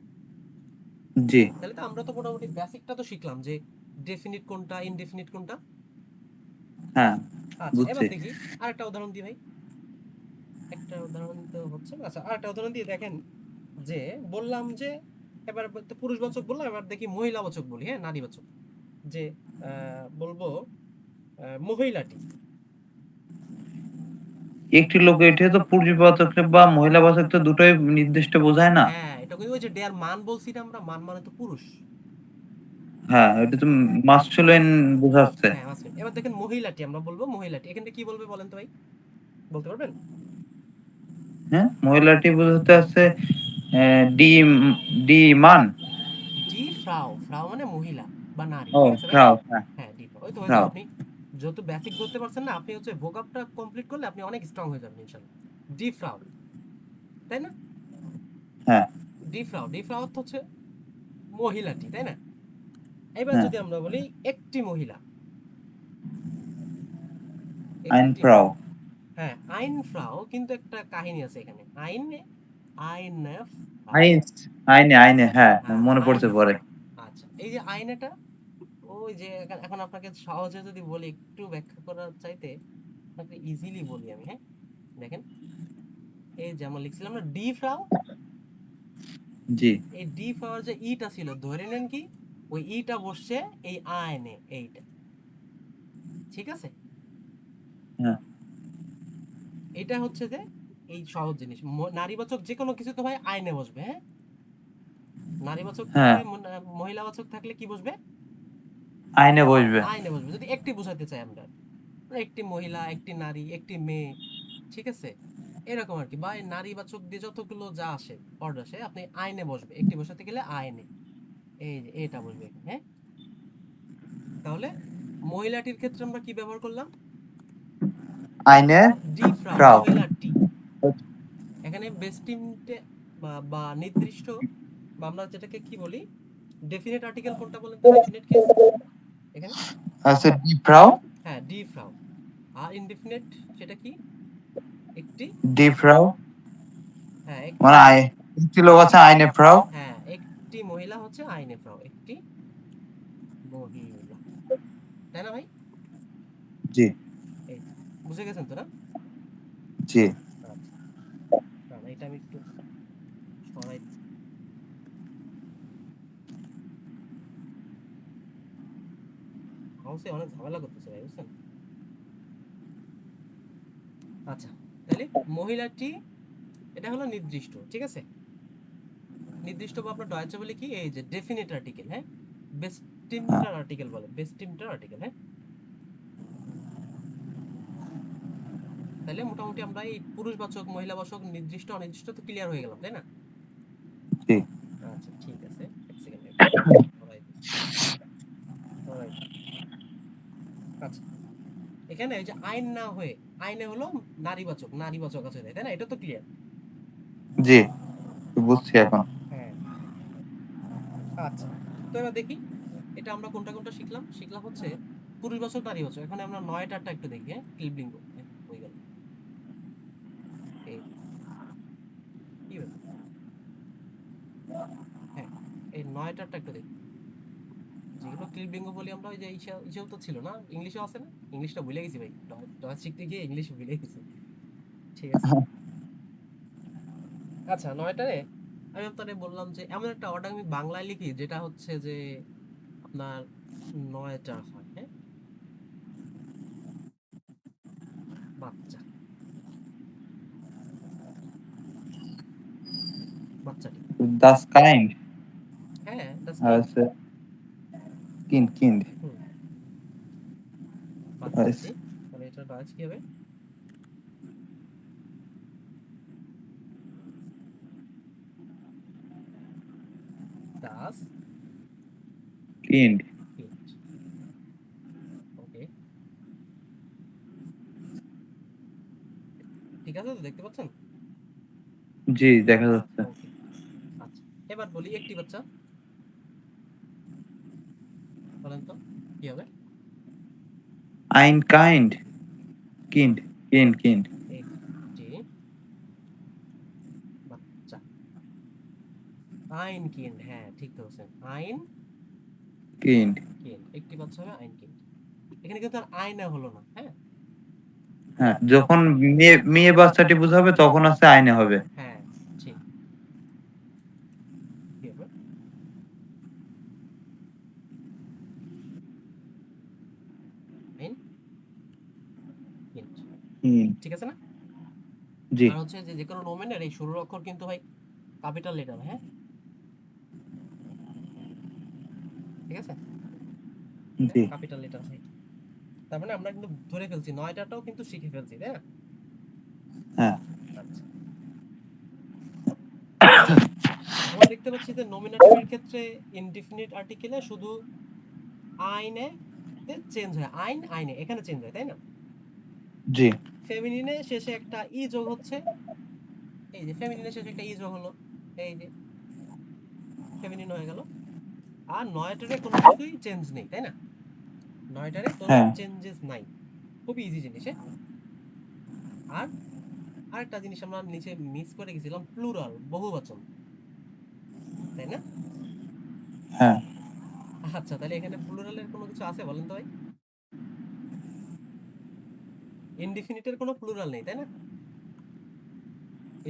জি, তাহলে তো আমরা তো মোটামুটি বেসিকটা তো শিখলাম যে ডেফিনিট কোনটা, ইনডেফিনিট কোনটা। হ্যাঁ, আচ্ছা, এবার বুঝছি। দেখি আরেকটা উদাহরণ দিই ভাই। একটা উদাহরণ তো হচ্ছে না। আচ্ছা, আরেকটা উদাহরণ দিয়ে দেখেন যে বললাম যে এবার তো পুরুষবাচক বললাম, এবার দেখি মহিলাবাচক বলি, হ্যাঁ, নারীবাচক। যে বলবো মহিলাটি। একটি লোক, এটা তো পুরুষবাচক বা মহিলাবাচক তো দুটোই নির্দিষ্ট বোঝায় না? হ্যাঁ, এটা কিন্তু ওই যে ডেয়ার মান বলছি না আমরা, মান মানে তো পুরুষ। হ্যাঁ, এটা তো মাস্কুলিন বোঝাচ্ছে। হ্যাঁ, মাসকুলিন। এবার দেখেন মহিলাটি, আমরা বলবো মহিলাটি, এখানে কি বলবে বলেন তো ভাই, বলতে পারবেন? হ্যাঁ, মহিলাটি বোঝাতে আছে ডি, ডি মান। ডি ফ্রাউ, ফ্রাউ মানে মহিলা বা নারী, ও, ঠিক আছে ভাই? ফ্রাউ, হ্যাঁ, হ্যাঁ, ডি ফ্রাউ। ওই তো হয়ে গেল। ফ্রাউ। আপনি যত বেসিক ধরতে পারছেন না, আপনি হচ্ছে ভোকাবটা কমপ্লিট করলে আপনি অনেক স্ট্রং হয়ে যাবেন ইনশাআল্লাহ। ডি ফ্রাউ, তাই না? হ্যাঁ, ডি ফ্রাউ, ডি ফ্রাউ অর্থ হচ্ছে মহিলাটি, তাই না? এবার হ্যাঁ, যদি আমরা বলি একটি মহিলা, আইন একটি ফ্রাউ। মহিলা। হ্যাঁ, আইন ফ্রাউ, কিন্তু একটা কাহিনী আছে এখানে। আইনে, আইনে ফ্রাউ। আইন, আইনে, আইনে, হ্যাঁ, হ্যাঁ, মনে পড়ছে আইনে পরে। ফ্রাউ। আচ্ছা, এই যে আইনেটা, ওই যে এখন আপনাকে সহজে যদি বলি, একটু ব্যাখ্যা করার চাইতে আপনাকে ইজিলি বলি আমি, হ্যাঁ? দেখেন, এই যে আমরা লিখছিলাম না ডি ফ্রাউ, জি, এই ডি ফ্রাউর যে ইটা ছিল, ধরে নেন কি ওই ইটা বসছে এই আইনে, এইটা, ঠিক আছে? হ্যাঁ, এটা হচ্ছে যে এই সহজ জিনিস। নারীবাচক যে কোনো কিছু তো ভাই আইনে বসবে, হ্যাঁ? নারীবাচক হ্যাঁ, থাকলে, মহিলাবাচক থাকলে কি বসবে? আইনে বসবে। আইনে বসবে। যদি একটি বোঝাতে চাই আমরা, মানে একটি মহিলা, একটি নারী, একটি মেয়ে, ঠিক আছে, এরকম আর কি। বা এই নারীবাচক দিয়ে যতগুলো যা আসে, অর্ড আসে, আপনি আইনে বসবে, একটি বসাতে গেলে আইনে, এই যে এটা বসবে এখানে, হ্যাঁ? তাহলে মহিলাটির ক্ষেত্রে আমরা কি ব্যবহার করলাম? আইনে ডি ফ্রাউ, ফ্রাউ। মহিলাটি। এখানে বেস্টিমটে বা নির্দিষ্ট, বা আমরা যেটাকে কি বলি, ডেফিনেট আর্টিকেল কোনটা বলেন তো? ডেফিনেট কেস এখানে। আছে ডি ফ্রাউ। হ্যাঁ, ডি ফ্রাউ। আর ইনডেফিনেট সেটা কি? একটি, ডি ফ্রাউ হ্যাঁ একটি, মানে একটি লোক আছে আইনে ফ্রাউ। হ্যাঁ একটি মহিলা হচ্ছে আইনে ফ্রাউ, একটি মহিলা, তাই না ভাই? জি, এই তো, বুঝে গেছেন তো না? জি। আচ্ছা, না এটা আমি একটু সরাই। মাউসে অনেক ঝামেলা করতেছে ভাই, বুঝছেন? আচ্ছা, তাহলে মহিলাটি, এটা হলো নির্দিষ্ট, ঠিক আছে? নির্দিষ্ট বা আপনার ডয়েচে বলে কি, এই যে ডেফিনিট আর্টিকেল, হ্যাঁ? হ্যাঁ, বেস্টিমটার আর্টিকেল বলে, বেস্টিমটার আর্টিকেল, হ্যাঁ? তাহলে মোটামুটি আমরা এই পুরুষবাচক, মহিলাবাচক, নির্দিষ্ট, অনির্দিষ্ট তো ক্লিয়ার হয়ে গেলাম, তাই না? জি। আচ্ছা, ঠিক আছে, এক সেকেন্ড একটু সরাই দিই, সরাই দিই। আচ্ছা, এখানে ওই যে আইন না হয়ে, আইনে হলো নারীবাচক, নারীবাচক আছে, তাই না? এটা তো ক্লিয়ার। জি, বুঝছি এখন। হ্যাঁ, আচ্ছা, তো এবার দেখি এটা আমরা কোনটা কোনটা শিখলাম। শিখলাম হচ্ছে পুরুষবাচক, নারীবাচক। এখন আমরা নয়টারটা একটু দেখি, হ্যাঁ? ক্লিবলিঙ্গ, হ্যাঁ, হয়ে গেল। এই কি ব্যাপার? হ্যাঁ, এই নয়টারটা একটু দেখি, যেগুলো ক্লিবলিঙ্গ বলি আমরা। ওই যে ইসেও তো ছিল না, ইংলিশেও আছে না? ইংলিশটা ভুলে গেছি ভাই, ডচ শিখতে গিয়ে ইংলিশ ভুলে গেছি। ঠিক আছে, আচ্ছা, নয়টারে আমি আপনারে বললাম যে এমন একটা অর্ডার আমি বাংলায় লিখি যেটা হচ্ছে যে আপনার নয়টা হয়, হ্যাঁ? বাচ্চা, বাচ্চাটি, দাস কাইন্ড। হ্যাঁ, দ্যাটস আর কিন্ড। আছে কিন্ড, কিন্ড। হুম, বাচ্চাটি, তাহলে এটা ডাচ কি হবে? ডাস কিন্ড। কিন্ড, ওকে। আছে তো, দেখতে পাচ্ছেন? জি দেখা যাচ্ছে। ওকে, আচ্ছা। এবার বলি একটি বাচ্চা, বলেন তো কি হবে? আইন কাইন্ড কিন্ড কিন্ড একটি বাচ্চা, আইন কিন্ড, হ্যাঁ ঠিক ধরছেন, আইন কিন্ড। কিন্ড, একটি বাচ্চা হবে আইন কিন্ড। এখানে কিন্তু আর আয়না হলো না, হ্যাঁ? হ্যাঁ, যখন মেয়ে মেয়ে বাচ্চাটি বুঝাবে তখন আছে আইনে হবে। হ্যাঁ ঠিক, কি হবে? আইন কিন্ড, হুম, ঠিক আছে না? জি আর হচ্ছে যে যে কোনো নোমেনের এই শুরুর অক্ষর কিন্তু ভাই ক্যাপিটাল লেটার, হ্যাঁ ঠিক আছে, জি ক্যাপিটাল লেটার ভাই। তার মানে আমরা কিন্তু ধরে ফেলছি, নয়টাটাও কিন্তু শিখে ফেলছি, তাই না? হ্যাঁ আচ্ছা, আমরা দেখতে পাচ্ছি যে নমিনেটিভের ক্ষেত্রে ইনডিফিনিট আর্টিকেলে শুধু আইনে চেঞ্জ হয়, আইন আইনে এখানে চেঞ্জ হয়, তাই না? জি ফেমিনিনে শেষে একটা ই যোগ হচ্ছে, এই যে ফেমিনিনের শেষে একটা ই যোগ হলো, এই যে ফেমিনিন হয়ে গেল। আর নয়টারে কোনো কিছুই চেঞ্জ নেই, তাই না? নয়টারে কোনো হ্যাঁ চেঞ্জেস নাই, খুবই ইজি জিনিস, হ্যাঁ? আর আরেকটা জিনিস আমরা নিচে মিস করে গেছিলাম, প্লুরাল, বহুবচন, তাই না? হ্যাঁ আচ্ছা, তাহলে এখানে প্লুরালের কোনো কিছু আছে বলেন তো ভাই? ইনডিফিনিটের কোনো প্লুরাল নেই, তাই না?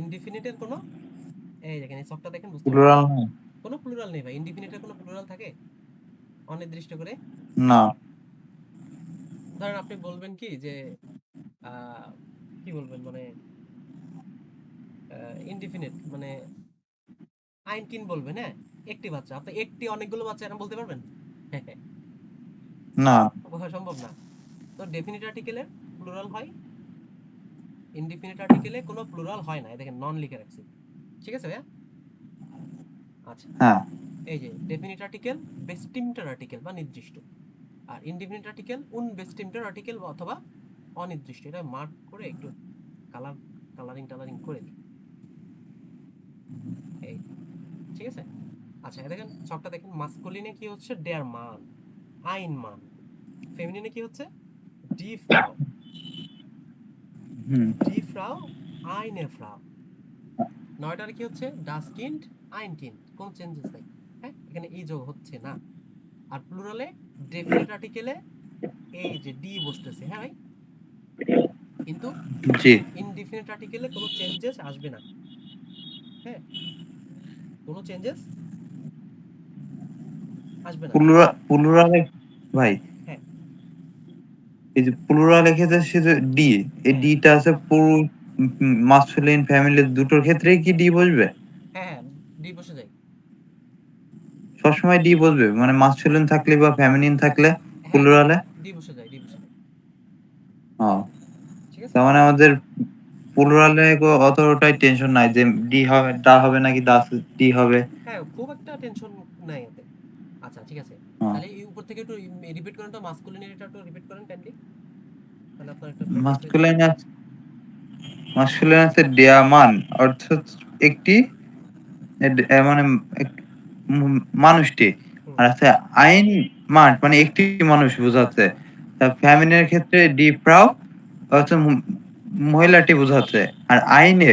ইনডিফিনিটের কোনো, এই দেখেন এই ছকটা দেখেন, বুঝতে পারবেন প্লুরাল কোনো প্লুরাল নেই ভাই। ইনডিফিনিটের কোনো প্লুরাল থাকে অনির্দিষ্ট করে? না। ধরেন আপনি বলবেন কি যে আহ, কি বলবেন মানে ইনডিফিনিট মানে আইনকিন বলবেন, হ্যাঁ? একটি বাচ্চা, আপনি একটি অনেকগুলো বাচ্চা এরকম বলতে পারবেন? না বোঝা সম্ভব না। তো ডেফিনিট আর্টিকেলের প্লুরাল হয়, ইনডিফিনিট আর্টিকেলে কোনো প্লুরাল হয় না, এই দেখেন নন লিখে রাখছি, ঠিক আছে ভাইয়া? আচ্ছা, হ্যাঁ এই যে ডেফিনিট আর্টিকেল বেস্টিমটার আর্টিকেল বা নির্দিষ্ট, আর ইনডিফিনিট আর্টিকেল উনবেস্টিমটার আর্টিকেল অথবা অনির্দিষ্ট। এটা মার্ক করে একটু কালারিং টালারিং করে দিই, এই ঠিক আছে। আচ্ছা, দেখেন সবটা দেখেন, মাস্কুলিনে কি হচ্ছে, ডেয়ার মান, আইন মান। ফেমিনিনে কি হচ্ছে, ডি ফ্রাউ, হুম ডি ফ্রাউ, আইনে ফ্রাউ। নয়টার কি হচ্ছে, ডাস কিন্ড, আইন কিন্ড, কোনো চেঞ্জেস নাই, হ্যাঁ? এখানে এই যোগ হচ্ছে না। আর প্লুরালে ডেফিনিট আর্টিকেলে এই যে ডি বসতেছে, হ্যাঁ ভাই? কিন্তু জি ইনডিফিনিট আর্টিকেলে কোনো চেঞ্জেস আসবে না, হ্যাঁ? কোনো চেঞ্জেস আসবে না, প্লুরালে ভাই, হ্যাঁ এই যে প্লুরালে ক্ষেত্রে সে যে ডি, এই হ্যাঁ ডিটা আছে পুরো মাসকুলিন ফ্যামিলি দুটোর ক্ষেত্রেই কি ডি বসবে? হ্যাঁ হ্যাঁ, ডি বসে যায়, সবসময় ডি বসবে মানে মাসকুলিন থাকলে বা ফ্যামিলিন থাকলে হ্যাঁ ডি প্লুরালে? ডি বসে যায়, ডি বসে যায়, ও, ঠিক আছে। তার মানে আমাদের প্লুরালে অতটাই টেনশন নাই যে ডি হবে ডা হবে নাকি দা ডি হবে। হ্যাঁ, খুব একটা টেনশন নাই এতে। আচ্ছা ঠিক আছে, হ্যাঁ, তাহলে এই উপর থেকে একটু রিপিট করেন তো, মাস্কুলিন এটা একটু রিপিট করেন কাইন্ডলি, তাহলে আপনার একটা প্র্যাকটিস হয়ে যাবে। মাসকুলিন মাসকুলিন আছে ডেয়ামান, অর্থাৎ একটি মানে মানুষটি। হুম আর আছে আইন মান মানে একটি মানুষ বোঝাচ্ছে। ফ্যামিলির ক্ষেত্রে ডি ফ্রাউ অর্থাৎ মহিলাটি বোঝাচ্ছে। আর আইনে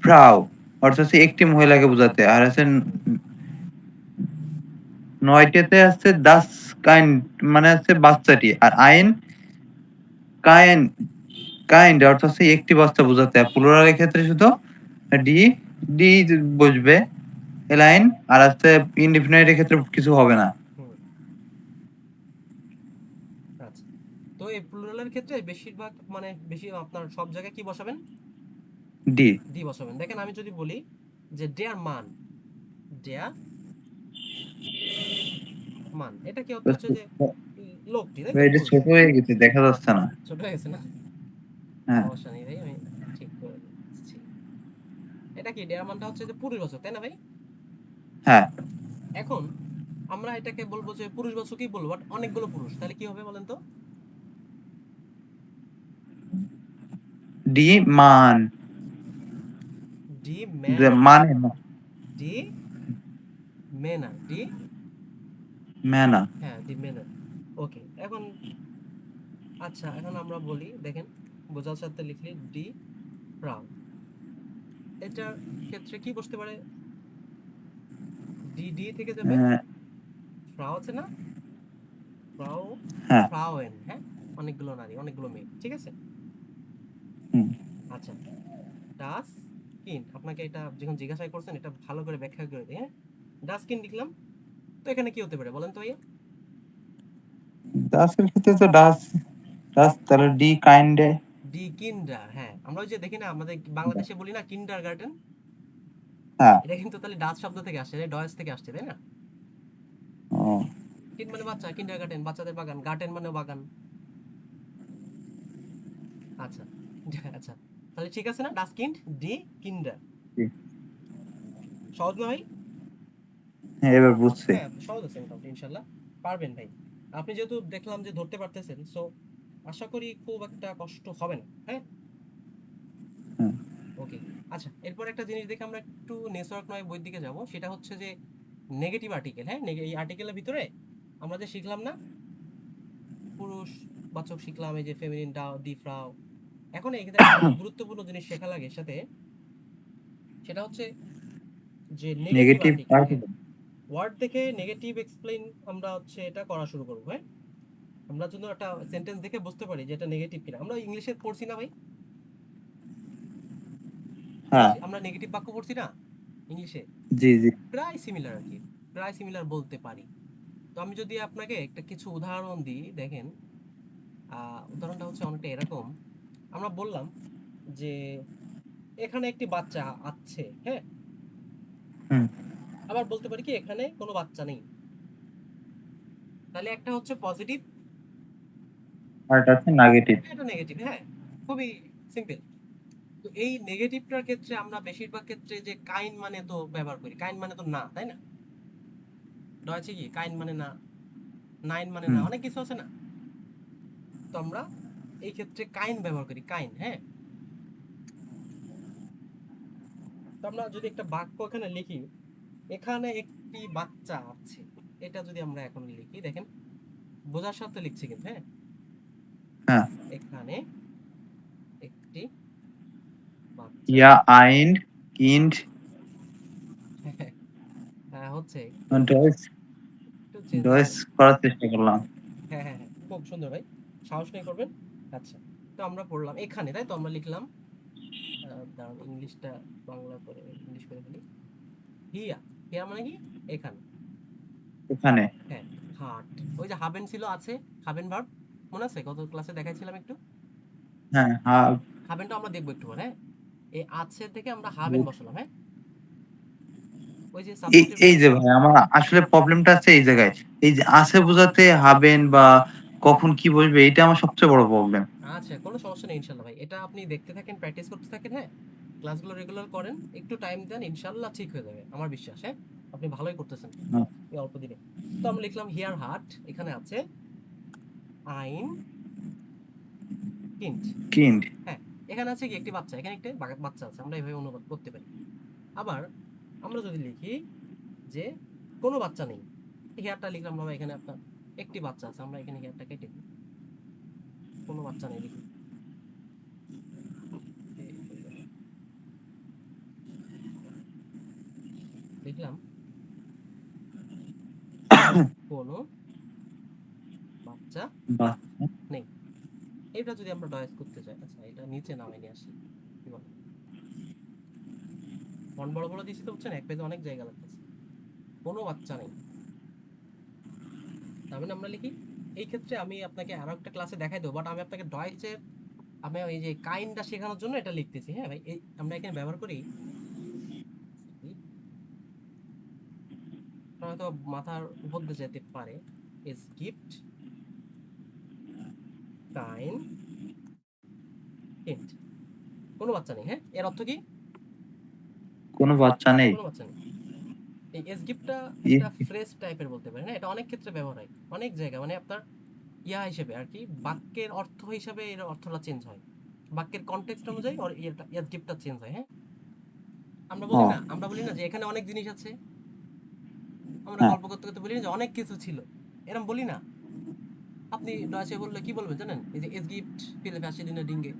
ফ্রাউ অর্থাৎ হচ্ছে একটি মহিলাকে বোঝাতে। আর আছে হুম নয়টিতে আছে দাস কাইন্ড মানে হচ্ছে বাচ্চাটি। আর আইন কাইন্ড কাইন্ড অর্থাৎ হচ্ছে একটি বাচ্চা বোঝাতে। আর প্লুরালের ক্ষেত্রে শুধু ডি ডি বসবে এলাইন। আর আছে ইনডিফিনাইটের ক্ষেত্রে কিছু হবে না। হুম, আচ্ছা। তো এই প্লুরালের ক্ষেত্রে বেশিরভাগ মানে বেশি আপনার সব জায়গায় কি বসাবেন, ডি ডি বসাবেন। দেখেন আমি যদি বলি যে ডেয়ার মান, ডেয়ার মান, এটা কি অর্থ হচ্ছে যে লোকটি, তাই তো, এটা পুরুষ। ছোট হয়ে গেছে দেখা যাচ্ছে না। ছোট হয়ে গেছে না? হ্যাঁ সমস্যা নেই ভাই, আমি ঠিক করে দিচ্ছি। এটা কি ডেয়ার মানটা হচ্ছে যে পুরুষবাচক, তাই না ভাই? হ্যাঁ এখন আমরা এটাকে বলবো যে পুরুষবাচকই বলবো, বাট অনেকগুলো পুরুষ, তাহলে কি হবে বলেন তো? ডি মান মানে ডি মেনার, ডি ম্যানা। হ্যাঁ ডি মেনার। ওকে, এখন আচ্ছা এখন আমরা বলি দেখেন বোঝার সাথে লিখলি ডি ফ্রাউ, এটার ক্ষেত্রে কি বসতে পারে? ডি ডি থেকে যাবে, ফ্রাউ আছে না, ফ্রাউ, হ্যাঁ। ফ্রাউয়েন, হ্যাঁ অনেকগুলো নারী অনেকগুলো মেয়ে, ঠিক আছে। হুম। আচ্ছা ডাস কিন, আপনাকে এটা যখন জিজ্ঞাসা করছেন এটা ভালো করে ব্যাখ্যা করে দিই, হ্যাঁ। ডাস কিন লিখলাম, তো এখানে কি হতে পারে বলেন তো ভাইয়া? ডাসের ক্ষেত্রে তো ডাস ডাস তাহলে ডি কাইন্ডে। ডি কিন্ডার, হ্যাঁ আমরা ওই যে দেখি না আমাদের বাংলাদেশে বলি না কিন্ডার গার্ডেন, হ্যাঁ। এটা কিন্তু তাহলে ডাচ শব্দ থেকে আসছে, ডয়েস থেকে আসছে, তাই না? ও কিন মানে বাচ্চা, কিন্ডার গার্ডেন বাচ্চাদের বাগান, গার্ডেন মানে বাগান। আচ্ছা আচ্ছা, তাহলে ঠিক আছে না, ডাস কিন্ড ডি কিন্ডার, ঠিক। সহজ না ভাই? হ্যাঁ এবার বুঝছি। হ্যাঁ সহজ আছে মোটামুটি, ইনশাল্লাহ পারবেন ভাই। আপনি যেহেতু দেখলাম যে ধরতে পারতেছেন, সো আশা করি খুব একটা কষ্ট হবে না, হ্যাঁ। হুম। ওকে, আচ্ছা এরপর একটা জিনিস দেখে আমরা একটু নেটওয়ার্ক নয় বইয়ের দিকে যাব, সেটা হচ্ছে যে নেগেটিভ আর্টিকেল, হ্যাঁ এই আর্টিকেলের ভিতরে আমরা যে শিখলাম না পুরুষ বাচক শিখলাম, এই যে ফেমিনিন ডাও ডি ফ্রাও, এখন এখানে একটা গুরুত্বপূর্ণ জিনিস শেখা লাগে সাথে, সেটা হচ্ছে যে নেগেটিভ নেগেটিভ আর্টিকেল, হ্যাঁ পার্টিকেল। ওয়ার্ড দেখে নেগেটিভ এক্সপ্লেইন আমরা হচ্ছে এটা করা শুরু করবো, হ্যাঁ। আমরা যদি একটা সেন্টেন্স দেখে বুঝতে পারি যে এটা নেগেটিভ কিনা, আমরা ইংলিশে পড়ছি না ভাই, হ্যাঁ। আমরা নেগেটিভ বাক্য পড়ছি না ইংলিশে, জি জি। প্রায় সিমিলার আর কি, প্রায় সিমিলার বলতে পারি। তো আমি যদি আপনাকে একটা কিছু উদাহরণ দিই দেখেন, উদাহরণটা হচ্ছে অনেকটা এরকম, আমরা বললাম যে এখানে একটি বাচ্চা আছে, হ্যাঁ। হুম। আবার বলতে পারি কি এখানে কোনো বাচ্চা নেই, তাহলে একটা হচ্ছে পজিটিভ, আর এটা হচ্ছে নেগেটিভ। এটা নেগেটিভ, হ্যাঁ খুবই সিম্পল। তো এই নেগেটিভটার ক্ষেত্রে আমরা বেশিরভাগ ক্ষেত্রে যে কাইন মানে তো ব্যবহার করি, কাইন মানে তো না, তাই না? রয়েছে কি কাইন মানে না, নাইন মানে না, হুম। অনেক কিছু আছে না। তো আমরা এই ক্ষেত্রে কাইন ব্যবহার করি, কাইন, হ্যাঁ। তো আমরা যদি একটা বাক্য এখানে লিখি, এখানে একটি বাচ্চা আছে, এটা যদি আমরা এখন লিখি দেখেন বোঝার সাথে লিখছি কিন্তু, হ্যাঁ। হ্যাঁ। এখানে একটি বাচ্চা, ইয়া আইন্ড কিন্ড হ্যাঁ হচ্ছে ডয়েস একটু চেঞ্জ ডয়েস হবে, করার চেষ্টা করলাম। হ্যাঁ হ্যাঁ হ্যাঁ খুব সুন্দর ভাই, সাহস নেই করবেন। আচ্ছা, তো আমরা পড়লাম এখানে, তাই তো আমরা লিখলাম, দাঁড়ান ইংলিশটা বাংলা করে ইংলিশ করে ফেলি, হিয়া, হিয়া মানে কি এখানে, এখানে। হ্যাঁ। হাট, ওই যে হাবেন ছিল আছে, হাবেন ভার্ব মনে আছে গত ক্লাসে দেখাইছিলাম একটু, হ্যাঁ হ্যাঁ। হাবেনটা আমরা দেখবো একটু পরে, হ্যাঁ। এই আছে থেকে আমরা হাবেন বসালাম, হ্যাঁ। ওই যে এই সাবজেক্টের এই যে ভাই আমার আসলে প্রবলেমটা আছে এই জায়গায়। এই যে আছে বোঝাতে হাবেন বা কখন কি বলবে এটা আমার সবচেয়ে বড় প্রবলেম। আচ্ছা কোনো সমস্যা নেই ইনশাল্লাহ ভাই, এটা আপনি দেখতে থাকেন প্র্যাকটিস করতে থাকেন, হ্যাঁ। ক্লাসগুলো রেগুলার করেন, একটু টাইম দেন, ইনশাল্লাহ ঠিক হয়ে যাবে আমার বিশ্বাস, হ্যাঁ। আপনি ভালোই করতেছেন এই অল্প দিনে। তো আমরা লিখলাম হিয়ার হাট, এখানে আছে আইন কিন্ট, কিন্ড। হ্যাঁ। এখানে আছে কি একটি বাচ্চা, এখানে একটি বাচ্চা আছে, আমরা এইভাবে অনুবাদ করতে পারি। আবার আমরা যদি লিখি যে কোনো বাচ্চা নেই, হেয়ারটা লিখলাম বাবা এখানে আপনার একটি বাচ্চা আছে, আমরা এখানে হেয়ারটা কেটে দিই, কোনো বাচ্চা নেই লিখি, লিখলাম কোনো বাচ্চা বাচ্চা। নেই। এটা যদি আমরা ডয়েস করতে চাই, আচ্ছা এটা নিচে নামাই নিয়ে আসি, কি বলে ফন্ট বড় বড় দিছি তো বুঝছেন, এক পেজে অনেক জায়গা লাগতেছে, কোনো বাচ্চা নেই, তার মানে আমরা লিখি। এই ক্ষেত্রে আমি আপনাকে আরো একটা ক্লাসে দেখাই দেবো, বাট আমি আপনাকে ডয়েসের আমি এই যে কাইন্ডটা শেখানোর জন্য এটা লিখতেছি, হ্যাঁ ভাই। এই আমরা এখানে ব্যবহার করি, হয়তো মাথার উপর দিয়ে যেতে পারে, ইজ গিফট কাইন হিন্ট, কোনো বাচ্চা নেই, হ্যাঁ। এর অর্থ কি কোনো বাচ্চা নেই। কোনো বাচ্চা নেই। এই এস গিফটটা ই- একটা ফ্রেজ টাইপের বলতে পারেন, হ্যাঁ। এটা অনেক ক্ষেত্রে ব্যবহার হয় অনেক জায়গায়, মানে আপনার ইয়া হিসেবে আর কি, বাক্যের অর্থ হিসেবে এর অর্থটা চেঞ্জ হয়, বাক্যের কনটেক্সট অনুযায়ী ওর ইয়েটা এস গিফটটা চেঞ্জ হয়, হ্যাঁ। আমরা ও বলি না যে এখানে অনেক জিনিস আছে। আমরা হ্যাঁ গল্প করতে করতে বলি না যে অনেক কিছু ছিল, এরকম বলি না। আপনি ডয়েচে বললে কি বলবেন জানেন? এই যে এস গিফট ফিলে verschiedene Dinge,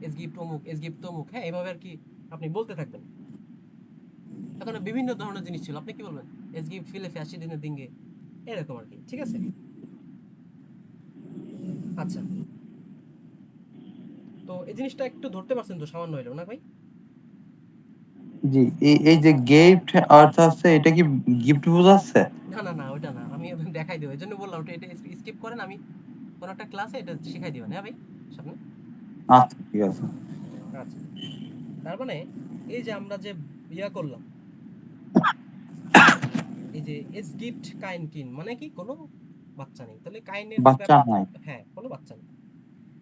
এস গিফট অমুক, এস গিফট তমুক, হ্যাঁ এভাবে আর কি আপনি বলতে থাকবেন। এখন বিভিন্ন ধরনের জিনিস ছিল, আপনি কি বলবেন? এস গিফট ফিলে verschiedene Dinge, এরকম আর কি, ঠিক আছে? আচ্ছা, তো এই জিনিসটা একটু ধরতে পারছেন তো সামান্য হইলেও, না ভাই? জি, এই যে গিফট অর্থ হচ্ছে এটা কি গিফট বোঝাচ্ছে? না না না, ওইটা না, আমি আপনাকে দেখাই দেবো, এই জন্য বললাম ওটা, এটা স্কিপ করেন, আমি কোনো একটা ক্লাসে এটা শিখাই দিবেন, হ্যাঁ ভাই, সামনে। আচ্ছা ঠিক আছে। আচ্ছা, তার মানে এই যে আমরা যে ইয়া করলাম, এই যে এস গিফট কাইন কিন মানে কি, কোনো বাচ্চা নেই, তাহলে কাইনের বাচ্চা ব্যাপার, নাই। হ্যাঁ কোনো বাচ্চা নেই,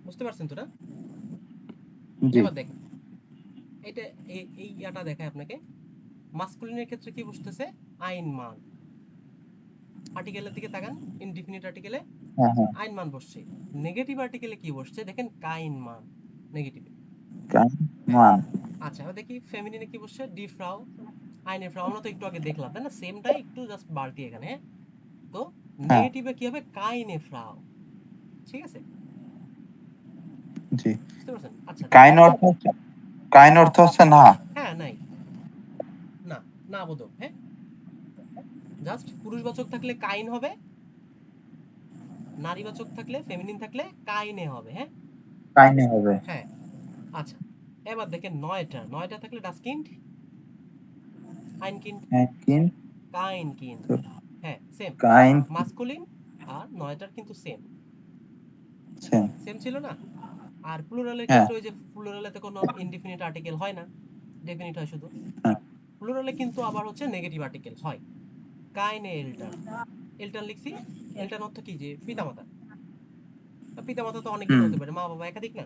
বুঝতে পারছেন তো না? জি এবার দেখেন, এটা এই ইয়াটা দেখায় আপনাকে, মাস্কুলিনের ক্ষেত্রে কি বুঝতেছে? আইন মান, আর্টিকেলের দিকে তাকান, ইনডিফিনিট আর্টিকেলে হ্যাঁ হ্যাঁ আইন মান বসছে, নেগেটিভ আর্টিকেলে কি বসছে দেখেন? কাইন মান, নেগেটিভ, কাইন হ্যাঁ। মান। আচ্ছা, এবার দেখি ফেমিনিনে কি বসছে? ডি ফ্রাউ, আইনে ফ্রাউ, আমরা তো একটু আগে দেখলাম তাই না, সেমটাই একটু জাস্ট বাড়তি এখানে, হ্যাঁ। তো হ্যাঁ নেগেটিভে কি হবে? কাইনে ফ্রাউ, ঠিক আছে, জি। বুঝতে পারছেন? আচ্ছা দেখেন, কাইন অর্থ হচ্ছে, কাইন অর্থ হচ্ছে না। হ্যাঁ নাই, না, না বোধক, হ্যাঁ, জাস্ট পুরুষবাচক থাকলে কাইন হবে, নারীবাচক থাকলে, ফেমিনিন থাকলে কাইনে হবে, হ্যাঁ। কাইনে হবে। হ্যাঁ, আচ্ছা, এবার দেখেন নয়টা, নয়টা থাকলে ডাস্কিন্ড, আইনকিন্ড, হ্যাঁ কিন কাইনকিন্ড, তো হ্যাঁ সেম, কাইন মাস্কুলিন আর নয়টার কিন্তু সেম, সেম। সেম ছিল না? আর প্লুরালের হ্যাঁ ক্ষেত্রে ওই যে প্লুরালেতে কোনো ইনডিফিনিট আর্টিকেল হয় না, ডেফিনিট হয় শুধু। হ্যাঁ প্লুরালে কিন্তু আবার হচ্ছে নেগেটিভ আর্টিকেল হয়, কাইনে এল্টার, এল্টার লিখছি, এল্টার অর্থ কি? যে পিতামাতা, পিতামাতা তো অনেকগুলো হুম হতে পারে, মা বাবা একাধিক না,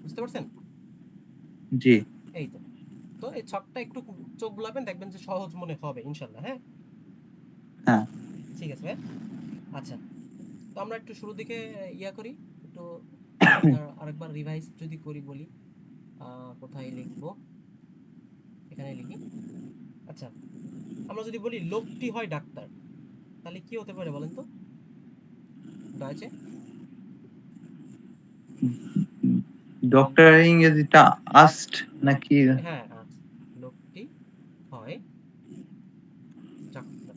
বুঝতে পারছেন? জি এই তো, তো এই ছকটা একটু চোখ বুলাবেন, দেখবেন যে সহজ মনে হবে ইনশাল্লাহ, হ্যাঁ। হ্যাঁ ঠিক আছে ভাই, আচ্ছা, তো আমরা একটু শুরুর দিকে ইয়া করি, একটু আরেকবার রিভাইজ যদি করি, বলি কোথায় লিখবো, এখানে লিখি। আচ্ছা, আমরা যদি বলি লোকটি হয় ডাক্তার, তাহলে কি হতে পারে বলেন তো ডয়েচে? ডক্টর ইংরেজিটা আস্ট নাকি? হ্যাঁ আচ্ছা, লোকটি হয় ডাক্তার,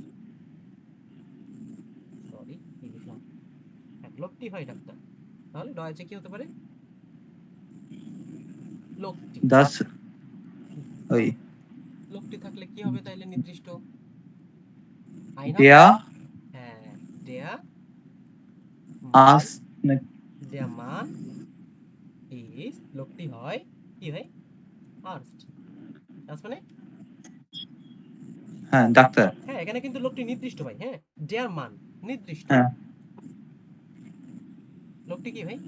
সরি কি লিখলাম, হ্যাঁ লোকটি হয় ডাক্তার, তাহলে ডয়েচে কি হতে পারে? লোকটি, দাস ওই লোকটি থাকলে কি হবে তাইলে? নির্দিষ্ট আইন হবে, দেয়া হ্যাঁ, দেয়া মান, আস্ট নাকি? দেয়া মান ইজ, লোকটি হয় কি ভাই? আর্স্ট, আর্স্ট মানে, হ্যাঁ ডাক্তার। হ্যাঁ এখানে কিন্তু লোকটি নির্দিষ্ট ভাই, হ্যাঁ, দেয়ার মান নির্দিষ্ট, হ্যাঁ লোকটি কি ভাই?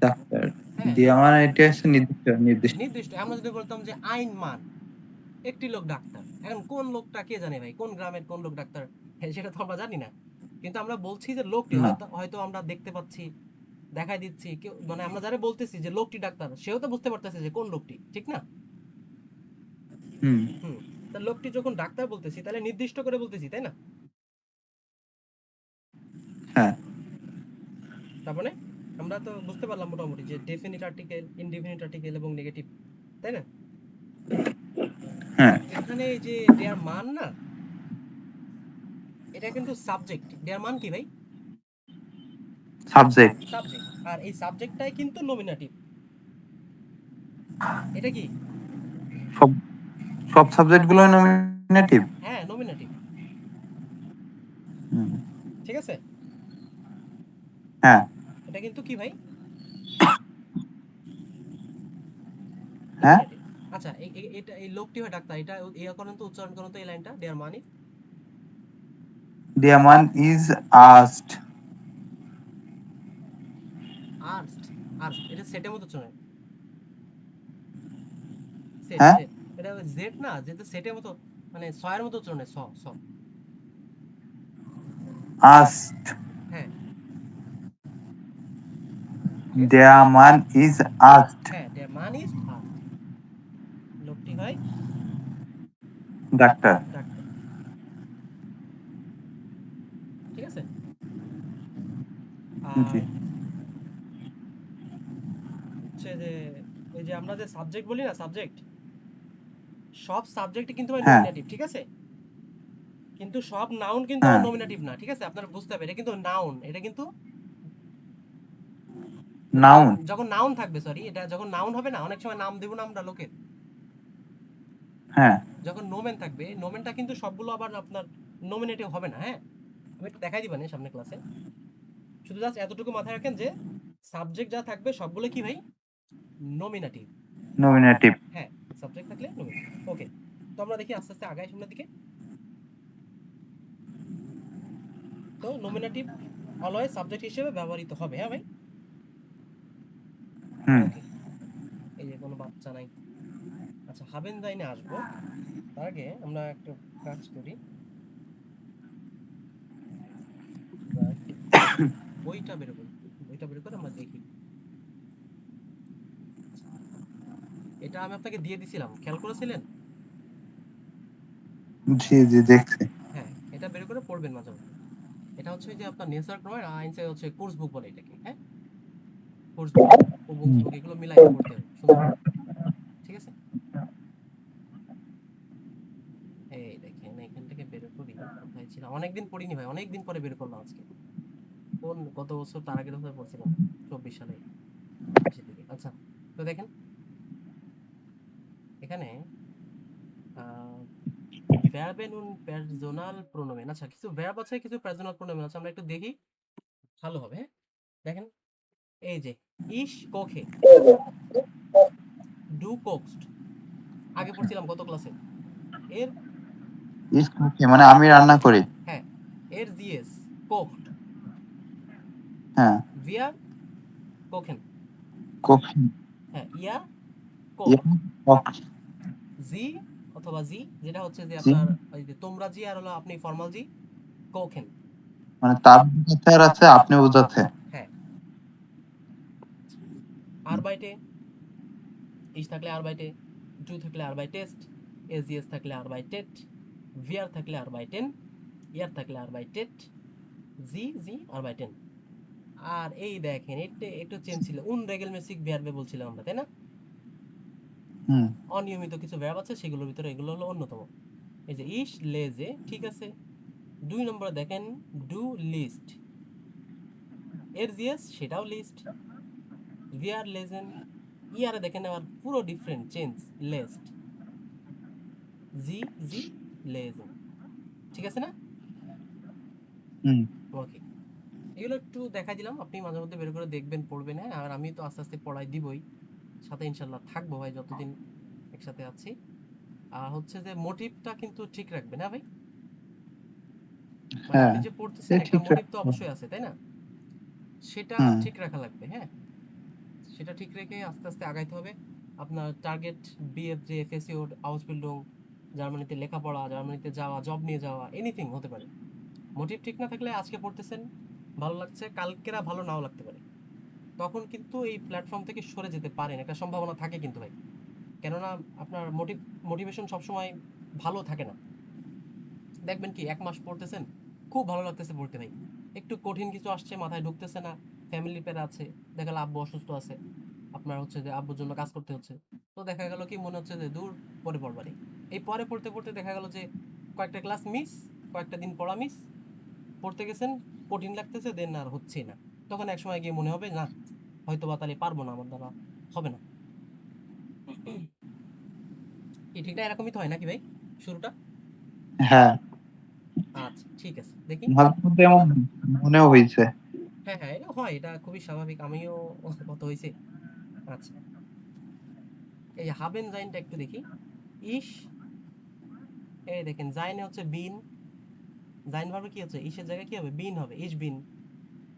ডাক্তার। হ্যাঁ দেয়া মানে এটা হচ্ছে নির্দিষ্ট নির্দিষ্ট। নির্দিষ্ট, আমরা যদি বলতাম যে আইন মান, একটি লোক ডাক্তার, এখন কোন লোকটা কে জানে ভাই, কোন গ্রামের কোন লোক ডাক্তার, হ্যাঁ, সেটা তো আমরা জানি না, কিন্তু আমরা বলছি যে লোকটি, না হয়তো হয়তো আমরা দেখতে পাচ্ছি, দেখাই দিচ্ছি, কেউ মানে আমরা যারা বলতেছি যে লোকটি ডাক্তার, সেও তো বুঝতে পারতেছে যে কোন লোকটি, ঠিক না? হুম হুম, তা লোকটি যখন ডাক্তার বলতেছি, তাহলে নির্দিষ্ট করে বলতেছি, তাই না? হ্যাঁ তার মানে আমরা তো বুঝতে পারলাম মোটামুটি যে ডেফিনিট আর্টিকেল, ইনডিফিনিট আর্টিকেল এবং নেগেটিভ, তাই না? হ্যাঁ এখানে এই যে দেয়ার মান না, এটা কিন্তু সাবজেক্ট, দেয়ার মান কি ভাই? সাবজেক্ট। সাবজেক্ট, আর এই সাবজেক্টটাই কিন্তু নমিনেটিভ, এটা কি? সব সব সাবজেক্ট গুলো নমিনেটিভ। হ্যাঁ নমিনেটিভ, ঠিক আছে, হ্যাঁ এটা কিন্তু কি ভাই? হ্যাঁ নমিনেটিভ। আচ্ছা, এটা এই লোকটি হয় ডাক্তার, এটা ইয়া করেন তো, উচ্চারণ করেন তো এই লাইনটা, দেয়ার মানে দেয়া মান ইজ আস্ট। আর্স্ট, আর্স্ট এটা সেটের মতো চলে, সেট হ্যাঁ সেট, এটা জেড না, যেটা সেটের মতো, মানে ছয়ের মতো চলে, ছ ছ, আস্ট। হ্যাঁ Der Mann ist Arzt. হ্যাঁ, der Mann ist Arzt, লোকটি হয় ডাক্তার। ডাক্তার। ঠিক আছে? জি। আর হচ্ছে যে ওই যে আমরা যে সাবজেক্ট বলি না, সাবজেক্ট, সব সাবজেক্টই কিন্তু ভাই হ্যাঁ, নমিনেটিভ, ঠিক আছে? কিন্তু সব নাউন কিন্তু হ্যাঁ, আবার নমিনেটিভ না, ঠিক আছে? আপনারা বুঝতে হবে, এটা কিন্তু নাউন, এটা কিন্তু নাউন। যখন নাউন থাকবে, সরি, এটা যখন নাউন হবে না, অনেক সময় নাম দেব না আমরা লোকের, হ্যাঁ, যখন নোমেন থাকবে, নোমেনটা কিন্তু সবগুলো আবার আপনার নমিনেটিভ হবে না, হ্যাঁ? আমি একটু দেখাই দিবানে সামনে ক্লাসে। শুধু জাস্ট এতটুকু মাথায় রাখেন যে সাবজেক্ট যা থাকবে সবগুলো কি ভাই? নমিনেটিভ। নমিনেটিভ। হ্যাঁ, সাবজেক্ট থাকলে নমিনেটিভ। ওকে, তো আমরা দেখি আস্তে আস্তে আগাই সামনের দিকে। তো নমিনেটিভ অলওয়েজ সাবজেক্ট হিসেবে ব্যবহৃত হবে, হ্যাঁ ভাই? হুম, ওকে, এই যে কোনো বাচ্চা নাই। আচ্ছা, হাবেন জাইনে আসবো, তার আগে আমরা একটা কাজ করি, বইটা বের করি, বইটা বের করে আমরা দেখি। এটা আমি আপনাকে দিয়ে দিছিলাম, খেয়াল করেছিলেন? জি, জি দেখছি। হ্যাঁ, এটা বের করে পড়বেন মাঝে মধ্যে। এটা হচ্ছে ওই যে আপনার নেসার নয়, আইনসে হচ্ছে কোর্স বুক বলে এটাকে, হ্যাঁ? কোর্স বুক, হুম, বুক এগুলো মিলাইয়া পড়তে হবে সুন্দর, ঠিক আছে? এই দেখেন এখান থেকে বের করি, কোথায় ছিলাম? অনেকদিন পড়িনি ভাই, অনেকদিন পরে বের করলাম আজকে। কোন গত বছর তার আগের বছর পড়ছিলাম, 24 সালে শেষের দিকে। আচ্ছা, তো দেখেন এখানে ভার্বেন উন পার্সোনাল প্রোনোমেন, আচ্ছা কিছু ভার্ব আছে, কিছু পার্সোনাল প্রোনোমেন আছে, আমরা একটু দেখি, ভালো হবে, হ্যাঁ? দেখেন এই যে ইশ কোখে, আছে না? ডু কোক্সড, আগে পড়ছিলাম গত ক্লাসে। এর মানে আমি রান্না করি। হ্যাঁ, এর জিএস কোকড, হ্যাঁ, ভিয়ার কোখেন, কফি। হ্যাঁ, ইয়া কোক, কফি। জি অথবা জি, যেটা হচ্ছে যে জি, আপনার ওই যে তোমরা জি আর হলো আপনি ফর্মাল জি, কোখেন। মানে তার বুঝাতে আর আছে আপনি বুঝাতে। হ্যাঁ, আরবাইটে, ইশ থাকলে আরবাইটে, ডু থাকলে আরবাইটেস্ট, এসজিএস থাকলে আরবাইটেট, ভিয়ার থাকলে আরবাইটেন, ইয়ার থাকলে আরবাইটেট, জি জি আরবাইটেন। আর এই দেখেন এটা একটু চেঞ্জ ছিল, উন রেগেলমেসিক ভার্বে বলছিলাম আমরা, তাই না? হুম, অনিয়মিত কিছু ভার্ব আছে, সেগুলোর ভিতরে এগুলো হলো অন্যতম। এই যে ইশ লেজে, ঠিক আছে। 2 নম্বরে দেখেন ডু লিস্ট, এর জিএস সেটাও লিস্ট, ভিআর লেজেন, ইয়ারে দেখেন আবার পুরো ডিফারেন্ট চেঞ্জ, লেস্ট, জি জি লেজেন, ঠিক আছে না? হুম, ওকে, এগুলো একটু দেখাই দিলাম, আপনি মাঝে মধ্যে বের করে দেখবেন, পড়বেন, হ্যাঁ? আর আমি তো আস্তে আস্তে পড়াই দিবই, সাথে ইনশাল্লাহ থাকবো ভাই যতদিন একসাথে আছি। আর হচ্ছে যে মোটিভটা কিন্তু ঠিক রাখবেন, হ্যাঁ ভাই? মানে হ্যাঁ, আপনি যে সে পড়তেছেন একটা ঠিক মোটিভ তো রাখতে হবে। অবশ্যই আছে, তাই না? সেটা হুম, ঠিক রাখা লাগবে, হ্যাঁ? সেটা ঠিক রেখে আস্তে আস্তে আগাইতে হবে। আপনার টার্গেট বিএফজে, এফএসইও, আউসবিল্ডিং, জার্মানিতে লেখাপড়া, জার্মানিতে যাওয়া, জব নিয়ে যাওয়া, এনিথিং হতে পারে। মোটিভ ঠিক না থাকলে আজকে পড়তেছেন, ভালো লাগছে, কালকেরা ভালো নাও লাগতে পারে। তখন কিন্তু এই প্ল্যাটফর্ম থেকে সরে যেতে পারেন, একটা সম্ভাবনা থাকে কিন্তু ভাই। কেননা আপনার মোটিভেশন সবসময় ভালো থাকে না। দেখবেন কি 1 মাস পড়তেছেন, খুব ভালো লাগতেছে পড়তে ভাই, একটু কঠিন কিছু আসছে মাথায় ঢুকতেছে না, ফ্যামিলি প্যারা আছে, দেখা গেল আব্বু অসুস্থ আছে, আপনার হচ্ছে যে আব্বুর জন্য কাজ করতে হচ্ছে, তো দেখা গেল কি মনে হচ্ছে যে দূর, পরে পড়বারই। এই পরে পড়তে পড়তে দেখা গেল যে কয়েকটা ক্লাস মিস, কয়েকটা দিন পড়া মিস, পড়তে গেছেন, কঠিন লাগতেছে, দেন আর হচ্ছেই না। তখন এক সময় গিয়ে মনে হবে না, হয়তো বা তাহলে পারবো না, আমার দ্বারা হবে না। কি ঠিক না, এরকমই তো হয় নাকি ভাই শুরুটা? হ্যাঁ, আচ্ছা ঠিক আছে, দেখি। মাঝে মধ্যে এমন মনেও হয়েছে। হ্যাঁ হ্যাঁ, এটা হয়, এটা খুবই স্বাভাবিক, আমিও কত হয়েছে। আচ্ছা, এই যে হাবেন জাইনটা একটু দেখি। ইশ, এই দেখেন জাইনে হচ্ছে বিন, জাইন ভার্বে কি হচ্ছে, ইশের জায়গায় কি হবে, বিন হবে, ইশ বিন,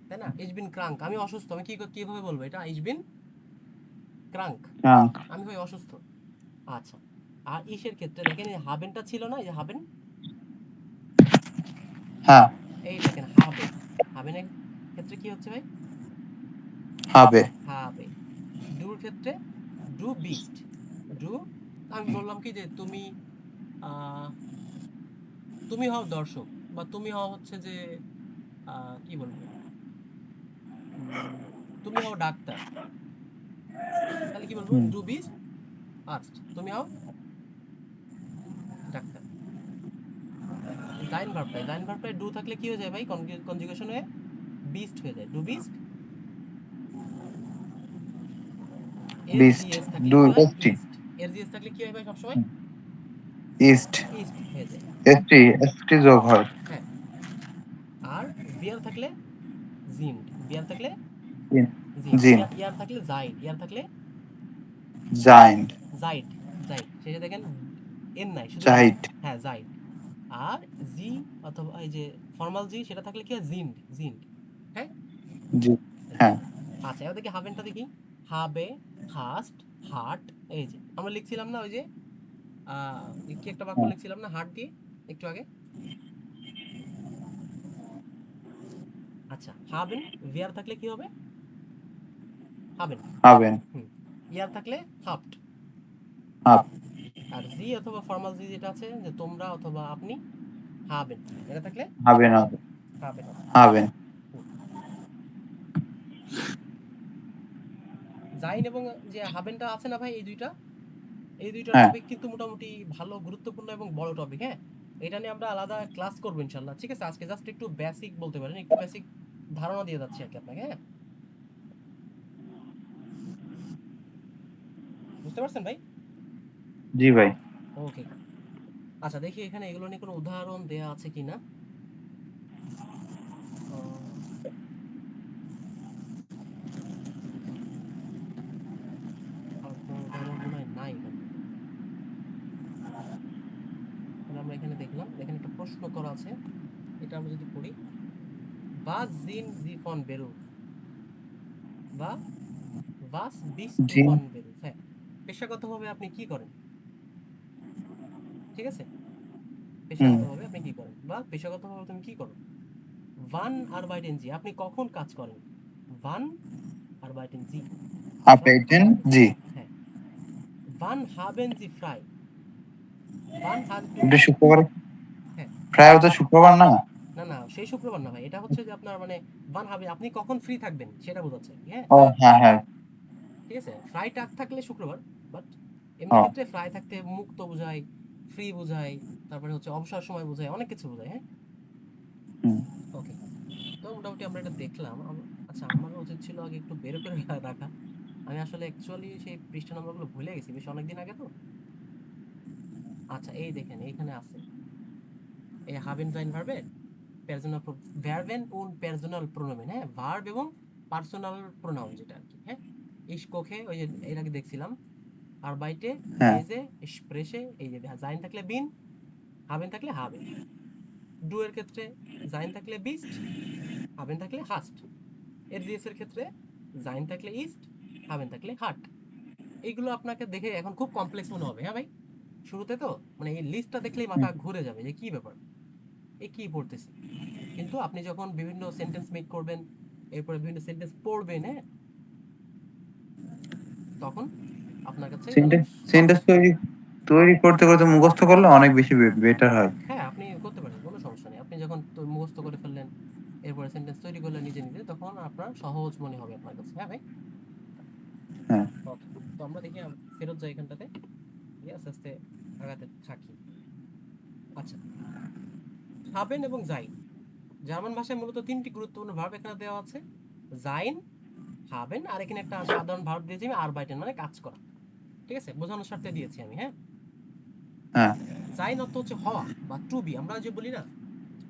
তাই না? ইশ বিন ক্রাঙ্ক, আমি অসুস্থ, আমি কিভাবে বলবো এটা, ইশ বিন ক্রাঙ্ক, ট্রাঙ্ক। আমি হই অসুস্থ। আচ্ছা, আর ইশের ক্ষেত্রে দেখেন এই হাবেনটা ছিল না, এই যে হাবেন, হ্যাঁ, এই দেখেন হাবেন, হাবেনের ক্ষেত্রে কি হচ্ছে ভাই, হবে। হবে। ডুর ক্ষেত্রে ডু বিস্ট, ডু আমি বললাম কি যে তুমি তুমি হও দর্শক, বা তুমি হও হচ্ছে যে কি বলবো, তুমি হও ডাক্তার, তাহলে কি বলবো, হুম, ডু বিস্ট আর্স্ট, তুমি হও ডাক্তার। জাইন ভার্বটায় ডু থাকলে কি হয়ে যায় ভাই, কনজুগেশন হয়ে বিস্ট হয়ে যায়, ডু বিস্ট। এর বিস্ট, জিএস থাকলে ডু কি হয়, এসটি, ইস্ট। এর জিএস থাকলে কি হয় ভাই সবসময়, ইস্ট, ইস্ট হয়ে যায়। এসটি, এসটি যোগ হয়। হ্যাঁ, আর ভিয়ার থাকলে জিন্ড, ভিয়ার থাকলে জিন্ড, জিন, ইয়ার ইয়ার থাকলে জাইড, ইয়ার থাকলে জাইন্ট, জাইড, জাইড শেষে দেখেন এন নাই, শুধু ডি। জাইট, হ্যাঁ, জাইড। আর জি অথবা এই যে ফর্মাল জি, সেটা থাকলে কি হয়, জিন্ড, জিন্ড। হ্যাঁ, জি, হ্যাঁ, জিন্ড। আচ্ছা, এবার দেখি হাবেনটা দেখি। হাবে, হাস্ট, হার্ট। এই যে আমরা লিখছিলাম না ওই যে কি একটা বাক্য হ্যাঁ, লিখছিলাম না হার্ট দিয়ে একটু আগে। আচ্ছা, হাবেন ভিয়ার থাকলে কি হবে, হাবেন। হবেন, হুম, ইয়ার থাকলে হাফট। হাফ, আর জি অথবা ফর্মাল জি যেটা আছে, যে তোমরা অথবা আপনি, হাবেন, এটা থাকলে হবেন, হবে, হাবেন হবে। হবেন, হুম। জাইন এবং যে হাবেনটা আছে না ভাই, এই দুইটা হ্যাঁ, টপিক কিন্তু মোটামুটি ভালো গুরুত্বপূর্ণ এবং বড় টপিক। হ্যাঁ, এটা নিয়ে আমরা আলাদা ক্লাস করবো ইনশাল্লাহ, ঠিক আছে? আজকে জাস্ট একটু বেসিক বলতে পারেন, একটু বেসিক ধারণা দিয়ে যাচ্ছি আর কি আপনাকে। হ্যাঁ, বুঝতে পারছেন ভাই? জি ভাই। ওকে। আচ্ছা, দেখি এখানে এগুলো নিয়ে কোনো উদাহরণ দেয়া আছে কিনা। আর কোনো উদাহরণ মনে হয় নাই এখানটাতে। তাহলে আমরা এখানে দেখলাম, দেখেন একটা প্রশ্ন করা আছে, এটা আমরা যদি পড়ি, was sind sie von Beruf, বা was bist du G, von Beruf। হ্যাঁ, পেশাগতভাবে আপনি কি করেন, ঠিক আছে? হুম, পেশাগতভাবে আপনি কি করেন, বা পেশাগতভাবে তুমি কি করো। wann arbeiten Sie, আপনি কখন কাজ করেন। wann arbeiten Sie, wann আবেদন, arbeiten Sie। জি। হ্যাঁ, wann haben Sie frei, wann hast du এটা frei। শুক্রবার, হ্যাঁ, প্রায় তো শুক্রবার না। না না, সেই শুক্রবার না ভাই, এটা হচ্ছে যে আপনার মানে wann হবে, আপনি কখন ফ্রি থাকবেন সেটা বোঝাচ্ছে আর কি। হ্যাঁ, ও হ্যাঁ, হ্যাঁ, ঠিক আছে, ফ্রাই টাক থাকলে শুক্রবার, বাট এমনি ও, ক্ষেত্রে ফ্রাই থাকতে মুক্ত বোঝায়, ফ্রি বোঝায়, তারপরে হচ্ছে অবসর সময় বোঝায়, অনেক কিছু বোঝায়। হ্যাঁ, হুম, ওকে। তো মোটামুটি আমরা এটা দেখলাম। আচ্ছা, আমার উচিত ছিল আগে একটু বের করে রাখা। আমি আসলে অ্যাকচুয়ালি সেই পৃষ্ঠা নম্বরগুলো ভুলে গেছি, বেশ অনেকদিন আগে তো। আচ্ছা, এই দেখেন এইখানে আছে এই হাবেন জাইন ভার্বের পার্সোনাল ভার্বেন und পার্সোনাল প্রোনোমেন। হ্যাঁ, ভার্ব এবং পার্সোনাল প্রোনাউন যেটা আর কি। হ্যাঁ, ইস কোখে ওই যে এর আগে দেখছিলাম, আর বাইটে হ্যাঁ, লেজে স্প্রেশে, এই যে জাইন থাকলে বিন, হাবেন থাকলে হাবে। ডু এর ক্ষেত্রে জাইন থাকলে বিস্ট, হাবেন থাকলে হাস্ট। এর জিএস এর ক্ষেত্রে জাইন থাকলে ইস্ট, হাবেন থাকলে হাট। এইগুলো আপনাকে দেখে এখন খুব কমপ্লেক্স মনে হবে, হ্যাঁ ভাই, শুরুতে তো মানে এই লিস্টটা দেখলেই মাথা হুম, ঘুরে যাবে যে কি ব্যাপার, এ কি পড়তেছি। কিন্তু আপনি যখন বিভিন্ন সেন্টেন্স মেক করবেন, এরপরে বিভিন্ন সেন্টেন্স পড়বেন, হ্যাঁ, তখন আপনার কাছে অনেক সেন্টেন্স, সহজ। সেন্টেন্স তৈরি, তৈরি করতে করতে মুখস্থ করলে অনেক বেশি বেটার হয়। হ্যাঁ, আপনি করতে পারেন, কোনো সমস্যা নেই। আপনি যখন মুখস্থ করে ফেললেন, এরপরে সেন্টেন্স তৈরি করলেন নিজে নিজে, তখন আপনার সহজ মনে হবে আপনার কাছে। হ্যাঁ ভাই, হ্যাঁ, ওকে। তো আমরা দেখি ফেরত যাই এখানটাতে, দিয়ে আস্তে আস্তে আগাতে থাকি। আচ্ছা, হাবেন এবং জাইন, জার্মান ভাষায় মূলত তিনটি গুরুত্বপূর্ণ ভার্ব এখানে দেওয়া আছে, জাইন, হাবেন, আর এখানে একটা সাধারণ ভার্ব দিয়েছি আমি, আরবাইটেন মানে কাজ করা। ঠিক আছে, বোঝানোর স্বার্থে দিয়েছি আমি। হ্যাঁ, হ্যাঁ, জাইন অর্থ হচ্ছে হওয়া বা টু বি। আমরা যে বলি না,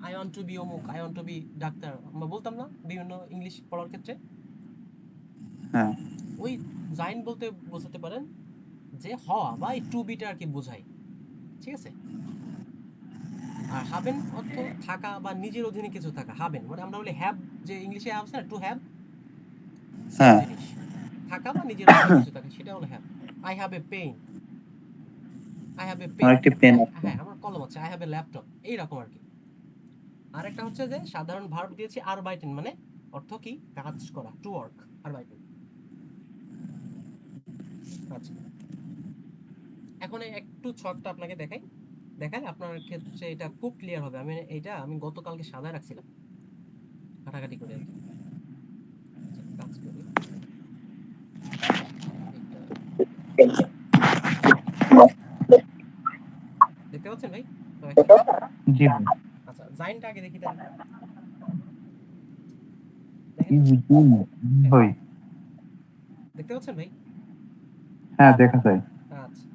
আই ওয়ান্ট টু বি অমুক, I want to be doctor, আমরা বলতাম না বিভিন্ন ইংলিশ পড়ার ক্ষেত্রে, হ্যাঁ, ওই জাইন বলতে বোঝাতে পারেন যে হওয়া, বা এই টু বিটা আর কি বোঝায়। ঠিক আছে, আর হাবেন অর্থ থাকা বা নিজের অধীনে কিছু থাকা। হাবেন মানে আমরা বলি হ্যাভ, যে ইংলিশে হ্যাভ আছে না, টু হ্যাভ, সেম হ্যাঁ, জিনিস, থাকা বা নিজের অধীনে কিছু থাকা, সেটা হলো have. I have a pen, I have a আমার পেন, একটি পেন আছে। হ্যাঁ আমার কলম আছে, আই হ্যাভ এ ল্যাপটপ, এইরকম আর কি। আরেকটা হচ্ছে যে সাধারণ ভার্ব দিয়েছি আরবাইটেন, মানে অর্থ কি, কাজ করা, টু ওয়ার্ক, আরবাইটেন। আচ্ছা, এখন একটু ছকটা আপনাকে দেখাই আপনার ক্ষেত্রে এটা খুব ক্লিয়ার হবে। আমি গতকালকে সাজায় রাখছিলাম কাটাকাটি করে আর কি। আচ্ছা, কাজ করি এটা। দেখতে পাচ্ছেন ভাই সব একসাথে? জি ভাই। আচ্ছা, জাইনটা আগে দেখি তাহলে। দেখেন, হ্যাঁ, ভাই, দেখতে পাচ্ছেন ভাই? হ্যাঁ দেখা যায়। আচ্ছা,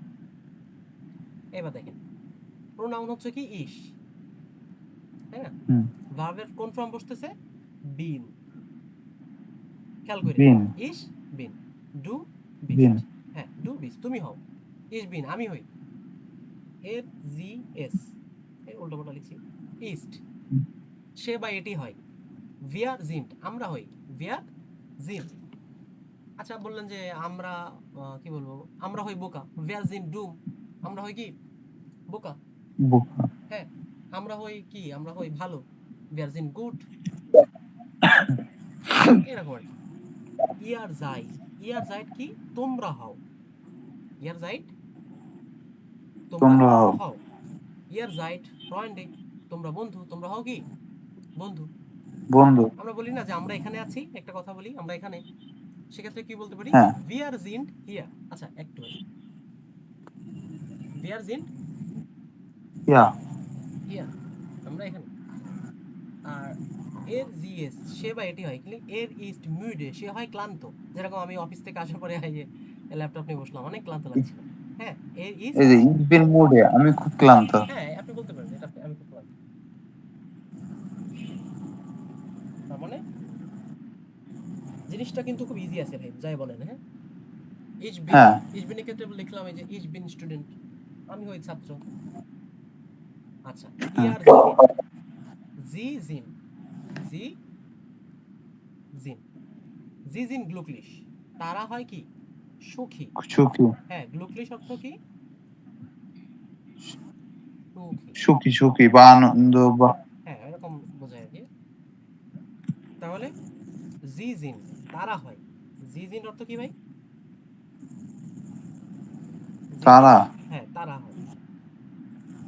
এবার দেখেন, প্রোনাউন হচ্ছে কি ইস, তাই না? হুম। ভার্বের কোন ফর্ম বসতেছে? বিন। খেয়াল করে, বিন। ইস বিন, ডু বিন। বিস্ট। হ্যাঁ, ডু বিস্ট তুমি হও, ইস বিন আমি হই, এর জি এস, এর উল্টো পাল্টা লিখছি, ইস্ট সে বা এটি হয়, ভিয়ার জিন্ট আমরা হই, ভিয়ার জিন্ট। আচ্ছা, বললেন যে আমরা কি বলবো, আমরা হই বোকা, ভিয়ার জিন্ট ডুম, আমরা হই কি বোকা। বোকা। হ্যাঁ, আমরা হই কি, আমরা হই ভালো, ভিয়ার জিন্ট গুড, এরকম আর কি। ইয়ার যাই, ইয়ার যাইট কি তোমরা হও, ইয়ার যাইট তোমরা তোমরা হও হও, ইয়ার যাইট ফ্রেন্ডে তোমরা বন্ধু, তোমরা হও কি বন্ধু। বন্ধু। আমরা বলি না যে আমরা এখানে আছি, একটা কথা বলি আমরা এখানে, সেক্ষেত্রে কি বলতে পারি? হ্যাঁ। উই আর জিন্ট হিয়ার। আচ্ছা, একটু উই আর জিন্ট ইয়া। হিয়ার, আমরা এখানে। আর এর জিএস সে বা এটি হয়, কিন্তু এর ইস্ট মুডে সে হয় ক্লান্ত। যেরকম আমি অফিস থেকে আসার পরে ল্যাপটপ নিয়ে বসলাম, অনেক ক্লান্ত লাগছিল। হ্যাঁ, এর ইস্ট, এই যে ইসবিন মুডে আমি খুব ক্লান্ত। হ্যাঁ আপনি বলতে পারেন এটা আমি খুব ক্লান্ত। তার মানে জিনিসটা কিন্তু খুব ইজি আছে ভাই, যাই বলেন। হ্যাঁ, ইজ বিন, হ্যাঁ। ইজ বিনের ক্ষেত্রে লিখলাম এই যে ইজ বিন স্টুডেন্ট, আমি হই ছাত্র। আচ্ছা, হ্যাঁ। ইয়ার যাই, জি জিন, জি জিন, জি জিন গ্লুকলিশ, তারা হয় কি সুখী। সুখী। হ্যাঁ, গ্লুকলিশ অর্থ কি সুখী। সুখী সুখী বা আনন্দ বা। হ্যাঁ, এরকম বোঝায় আর কি। তাহলে জি জিন তারা হয়, জি জিন অর্থ কি ভাই? জি জিন, তারা। হ্যাঁ তারা হয়।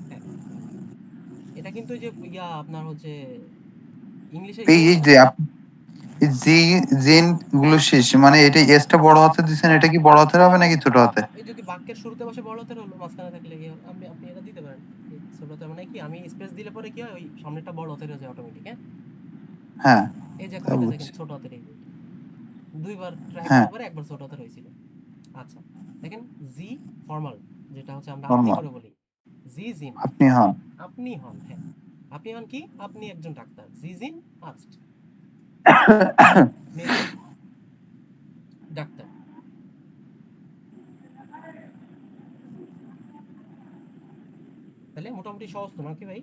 হ্যাঁ, এটা কিন্তু ওই যে আপনার হচ্ছে ইংলিশে এই ইউ এই আছে যে না? এই জি জিন গুলো শেষ মানে এটা এসটা বড় হাতে দিচ্ছেন, এটা কি বড় হাতের হবে নাকি ছোট হাতে? এই যদি বাক্যের শুরুতে বসে বড় হাতের হলো, মাঝখানে থাকলে কি হলো? আপনি এটা দিতে পারেন। এই ছোট হাতের মানে কি, আমি স্পেস দিলে পরে কি হয়, ওই সামনেটা বড় হাতের হয়ে যায় অটোমেটিক। হ্যাঁ, হ্যাঁ। এই যে তা এটা দেখেন বুঝছি। ছোট হাতের, এই দুইবার ট্রাই হ্যাঁ। করার পরে একবার ছোট হাতের হয়েছিল। আচ্ছা, দেখেন জি ফর্মাল, যেটা হচ্ছে আমরা আপনি ফরমাল। করে বলি, জি জিন আপনি হন। আপনি হন। হ্যাঁ, আপনি হন কি, আপনি একজন ডাক্তার, জি জিন আর্স্ট, আপনি একজন ডাক্তার। তাহলে মোটামুটি সহজ তো নাকি ভাই?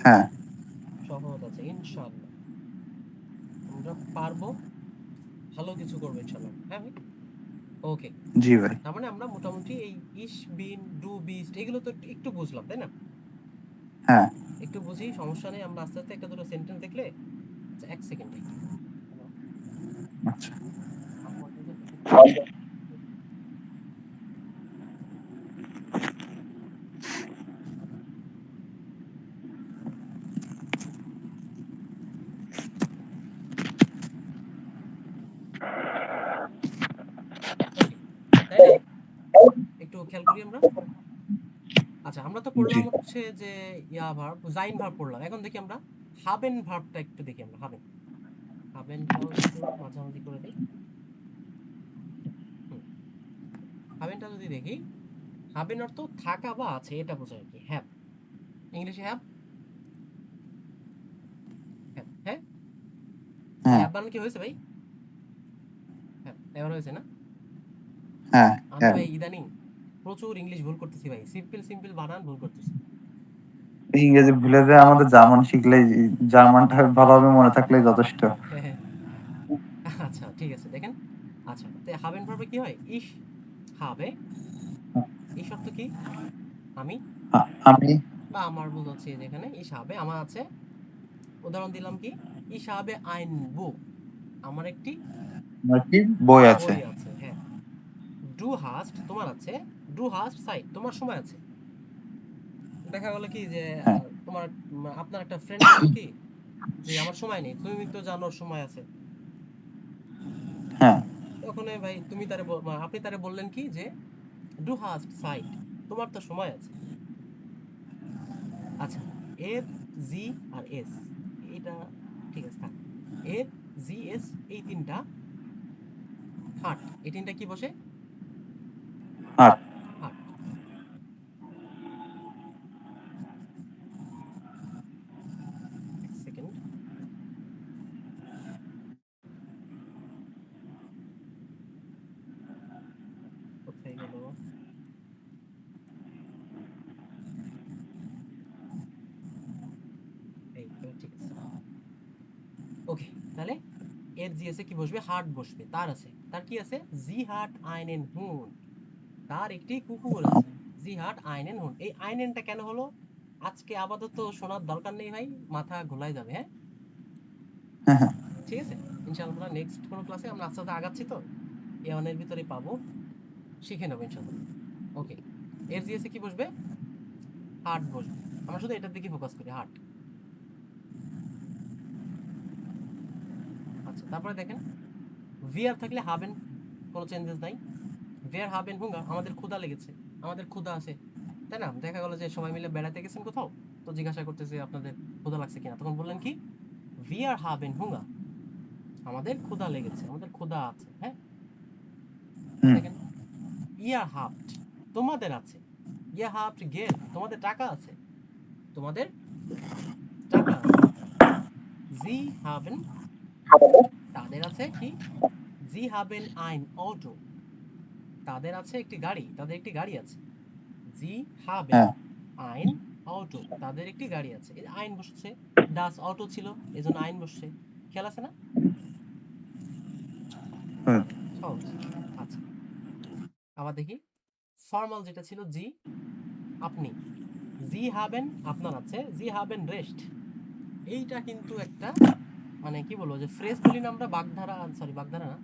হ্যাঁ। সহজ আছে ইনশাআল্লাহ, আমরা পারবো, ভালো কিছু করবো ইনশাআল্লাহ। হ্যাঁ ভাই, ওকে। জি ভাই। তার মানে আমরা মোটামুটি এই ইস বিন ডু বিস্ট এগুলো তো একটু বুঝলাম, তাই না? হ্যাঁ। একটু বুঝি, সমস্যা নেই, আমরা আস্তে আস্তে একটা দুটো সেন্টেন্স দেখলে। আচ্ছা, এক সেকেন্ড ভাই। আচ্ছা। ওকে, তাইলে একটু খেয়াল করি আমরা। আচ্ছা, আমরা তো জি। পড়লাম হচ্ছে যে ভার্ব, জাইন ভার্ব পড়লাম। এখন দেখি আমরা হাবেন ভার্বটা একটু দেখি আমরা। হাবেনটাও একটু মাঝামাঝি করে দিই। হুম, হাবেনটা যদি দেখি, হাবেন অর্থ থাকা বা আছে, এটা বোঝায় আর কি। হ্যাভ, ইংলিশে হ্যাভ, হ্যাভ। হ্যাঁ, এই হ্যাঁ। হ্যাভ বানান কি হয়েছে ভাই? হ্যাঁ, এবার হয়েছে না? হ্যাঁ। আমি হ্যাঁ। ভাই ইদানিং প্রচুর ইংলিশ ভুল করতেছি ভাই, সিম্পল সিম্পল বানান ভুল করতেছি। ইংরেজি ভুলে যায়, আমাদের জার্মান শিখলেই, জার্মানটা ভালোভাবে মনে থাকলেই যথেষ্ট। হ্যাঁ হ্যাঁ, আচ্ছা ঠিক আছে, দেখেন। আচ্ছা, তো হাবেন ভার্বে কি হয়? ইস হবে, ইস অর্থ কি আমি, আমি। বা আমার বোঝাচ্ছে যেখানে ইস হবে আমার আছে। উদাহরণ দিলাম কি, ইস হবে আইন বুক, আমার একটি আমার কি বই আছে। বই আছে। হ্যাঁ, ডু হাস্ট তোমার আছে, ডু হাস্ট সাইট তোমার সময় আছে। দেখা গেল কি যে হ্যাঁ তোমার আপনার একটা ফ্রেন্ড বললো কি যে আমার সময় নেই, তুমি তো জানো ওর সময় আছে। হ্যাঁ তখন ভাই তুমি তারে আপনি তারে বললেন কি যে ডু হাস্ট সাইট তোমার তো সময় আছে। আচ্ছা, এর জি আর এস এটা ঠিক আছে থাক। এর জি এস এই তিনটা হার্ট, এই তিনটা কি বসে? Heart heart. এক সেকেন্ড, কোথায় গেল? এই তো ঠিক আছে। ওকে, তাহলে এর জি এস এ কি বসবে? হার্ট বসবে। তার আছে, তার কি আছে? জি হার্ট আইনেন হুন, তার একটি কুকুর আছে। জি হার্ট আইনেন হুন, এই আইনেনটা কেন হলো আজকে আপাতত শোনার দরকার নেই ভাই, মাথা ঘোলায় যাবে। হ্যাঁ হ্যাঁ হ্যাঁ ঠিক আছে, ইনশাআল্লাহ নেক্সট কোনো ক্লাসে আমরা আস্তে আস্তে আগাচ্ছি তো এর ভিতরে পাবো, শিখে নেবো ইনশাআল্লাহ। ওকে, এর জিএসে কি বসবে? হার্ট বসবে। আমরা শুধু এটার দিকে ফোকাস করি, হার্ট। আচ্ছা, তারপরে দেখেন ভিআর থাকলে হাবেন, কোনো চেঞ্জেস নাই। ভিআর হাবেন হুঙ্গা, আমাদের ক্ষুধা লেগেছে, আমাদের ক্ষুধা আছে, তাই না? দেখা গেল যে সবাই মিলে বেড়াতে গেছেন কোথাও, তো জিজ্ঞাসা করতেছে আপনাদের ক্ষুধা লাগছে কিনা, তখন বললেন কি ভিআর হাবেন হুঙ্গা, আমাদের ক্ষুধা লেগেছে, আমাদের ক্ষুধা আছে। হ্যাঁ, হুম দেখেন ইয়া হাফট তোমাদের আছে, ইয়া হাফট গেল তোমাদের টাকা আছে, তোমাদের টাকা আছে। জি হাবেন তাদের আছে কি? জি হাবেন আইন অটো তাদের আছে একটি গাড়ি, তাদের একটি গাড়ি আছে। জি হাবেন হ্যাঁ আইন অটো তাদের একটি গাড়ি আছে, এই আইন বসছে, ডাস অটো ছিল এজন্য আইন বসছে। খেয়াল আছে না? হুম সহজ। আচ্ছা, আবার দেখি ফর্মাল যেটা ছিল জি, আপনি। জি হাবেন আপনার আছে, জি হাবেন রেস্ট, এইটা কিন্তু একটা মানে কি বলবো যে ফ্রেজ বলি না আমরা, বাগধারা, সরি বাগধারা না,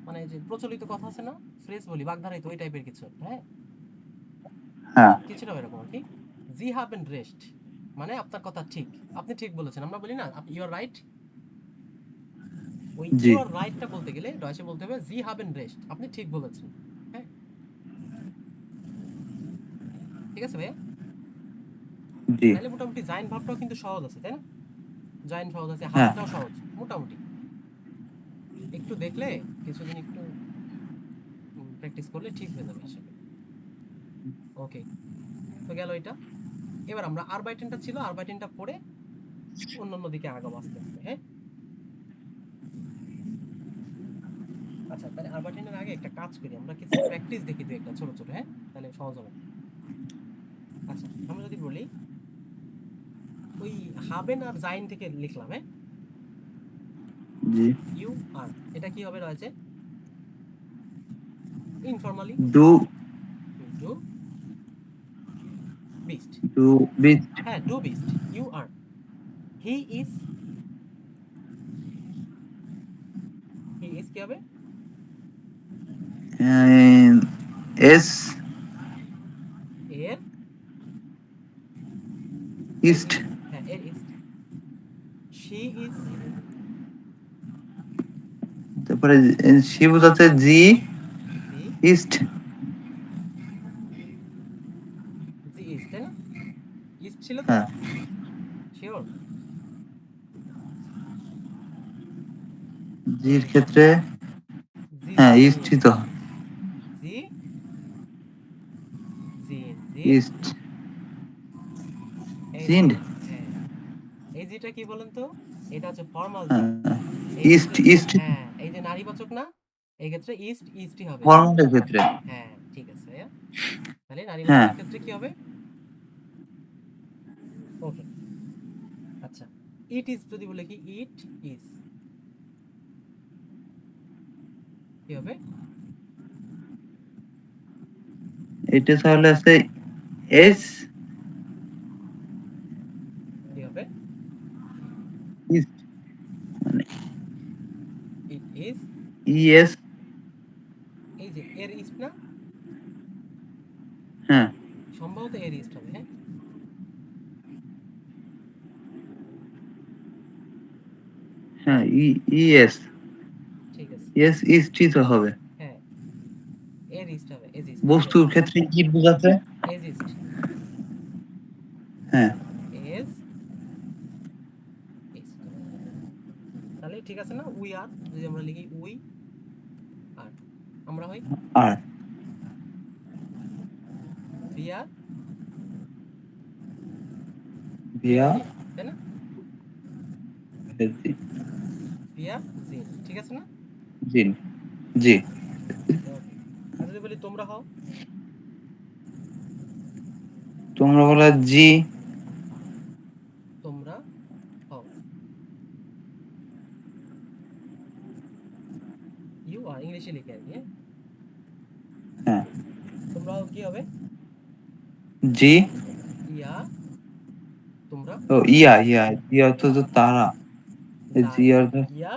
মানে যে প্রচলিত কথা আছে না, ফ্রেজ বলি, বাগধারাই তো ওই টাইপের কিছু একটা। হ্যাঁ, হ্যাঁ কিছুটা এরকম আর কি। জি হ্যাভেন রেস্ট মানে আপনার কথা ঠিক, আপনি ঠিক বলেছেন। আমরা বলি না ইউ আর রাইট, ওই জি ইউ আর রাইটটা বলতে গেলে ডয়েচে বলতে হবে জি হ্যাভেন রেস্ট, আপনি ঠিক বলেছেন। হ্যাঁ, ঠিক আছে ভাইয়া। জি তাহলে মোটামুটি জাইন ভাবটাও কিন্তু সহজ আছে, তাই না? জাইন সহজ আছে, হ্যাঁ হাবেনটাও সহজ মোটামুটি, একটু দেখলে কিছুদিন একটু প্র্যাকটিস করলে ঠিক হয়ে যাবে আশা করি। ওকে, তো গেল এটা। এবার আমরা আরবাইটেনটা ছিল, আরবাইটেনটা পড়ে অন্যান্য দিকে আগাবো আস্তে আস্তে। হ্যাঁ, আচ্ছা, তাহলে আরবাইটেনের আগে একটা কাজ করি, আমরা কিছু প্র্যাকটিস দেখি, দুই একটা ছোট ছোট। হ্যাঁ, তাহলে সহজ হবে। আচ্ছা, আমরা যদি বলি ওই হাবেন আর জাইন থেকে লিখলাম। হ্যাঁ, জি ইউ আর, এটা কি হবে রয়েছে ইনফরমালি ডু ডু বিস্ট। ডু বিচ হ্যাঁ, ডু বিস্ট, you are. He is, he is কি হবে? এস এর, এর ইস্ট ইস্ট, হ্যাঁ এর ইস্ট। শি ইজ, তারপরে সি বোঝাচ্ছে জি জি, ইস্ট জি ইজ, তাই না? ইস্ট ছিল তো, হ্যাঁ শিওর? জির এই ক্ষেত্রে জি হ্যাঁ জিন, ইস্টই তো জি জিন, জি, ইস্ট এই জিন্ড জিন, হ্যাঁ। এই জিটা কি বলেন তো? এটা হচ্ছে ফর্মাল জি। হ্যাঁ এই ইস্ট ক্ষেত্রে, ইস্ট হ্যাঁ এই যে নারীবাচক না, এই ক্ষেত্রে ইস্ট ইস্টই হবে। ফর্মালের ক্ষেত্রে হ্যাঁ ঠিক আছে ভাইয়া, তাহলে হ্যাঁ নারীবাচকের ক্ষেত্রে কি হবে? ওকে, আচ্ছা, ইট ইজ যদি বলে কি ইট ইজ, কি হবে? এটা তাহলে আছে এস কি হবে? ইস্ট মানে ইট ইজ, ইএস এই যে এর ইস্ট না, সম্ভবত এর ইস্ট হবে। হ্যাঁ, হ্যাঁ ইএস ঠিক আছে। ইএস ইস্টই তো হবে। হ্যাঁ, এর ইস্ট হবে, এজ ইস্ট, ঠিক আছে। বস্তুর ক্ষেত্রে ইট বোঝাতে। এজ ইস্ট, হ্যাঁ এজ ইস্ট। তাহলে ঠিক আছে না? উই আর, যদি আমরা লিখি উই আর, আমরা হই আর ভি আর ভিয়া জিন, তাই না? ভি আর জিন, ঠিক আছে না? জিন জি। ওকে। আর যদি বলি তোমরা হও, তোমরা বলা জি। তোমরা হও, ইউ আর, ইংলিশে লিখে আর কি। হ্যাঁ, হ্যাঁ তোমরা হও কি হবে? জি। ইয়া, তোমরা ও ইয়া ইয়া ইয়া তো তো তারা। জি যাই, অর্থ ইয়া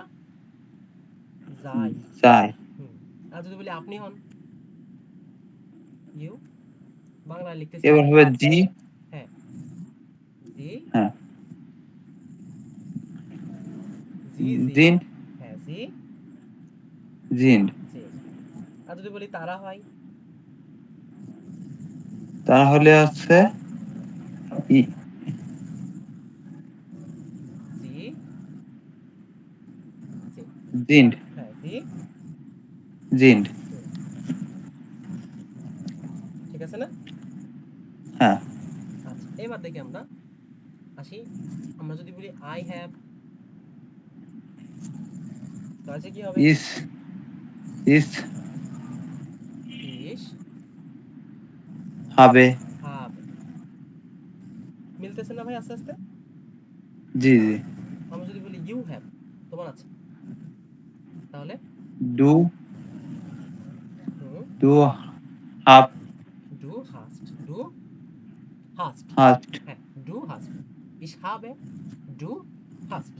যাই। চাই। হুম। আর যদি বলি আপনি হন, ইউ, বাংলায় লিখতেছি এবার আমি। হবে জি। হ্যাঁ, জি, হ্যাঁ জি জিন। জিন হ্যাঁ, জি জিন। জিন। আর যদি বলি তারা হয়, তাহলে হচ্ছে ই জি জিন। জিন হ্যাঁ, জি। জিন। হুম, ঠিক আছে না? হ্যাঁ আচ্ছা, এবার দেখি আমরা আসি। আমরা যদি বলি আই হ্যাভ, তো আছে কি হবে? ইস ইস ইস হবে। have, মিলতেছে না ভাই আস্তে আস্তে? জি জি। আমরা যদি বলি ইউ হ্যাভ, তোমার আছে, তাহলে ডু হুম, ডু হাফ ডু হাস্ট, ডু হাস্ট। হাস্ট। হ্যাঁ, ডু হাস্ট। ইস habe, ডু হাস্ট।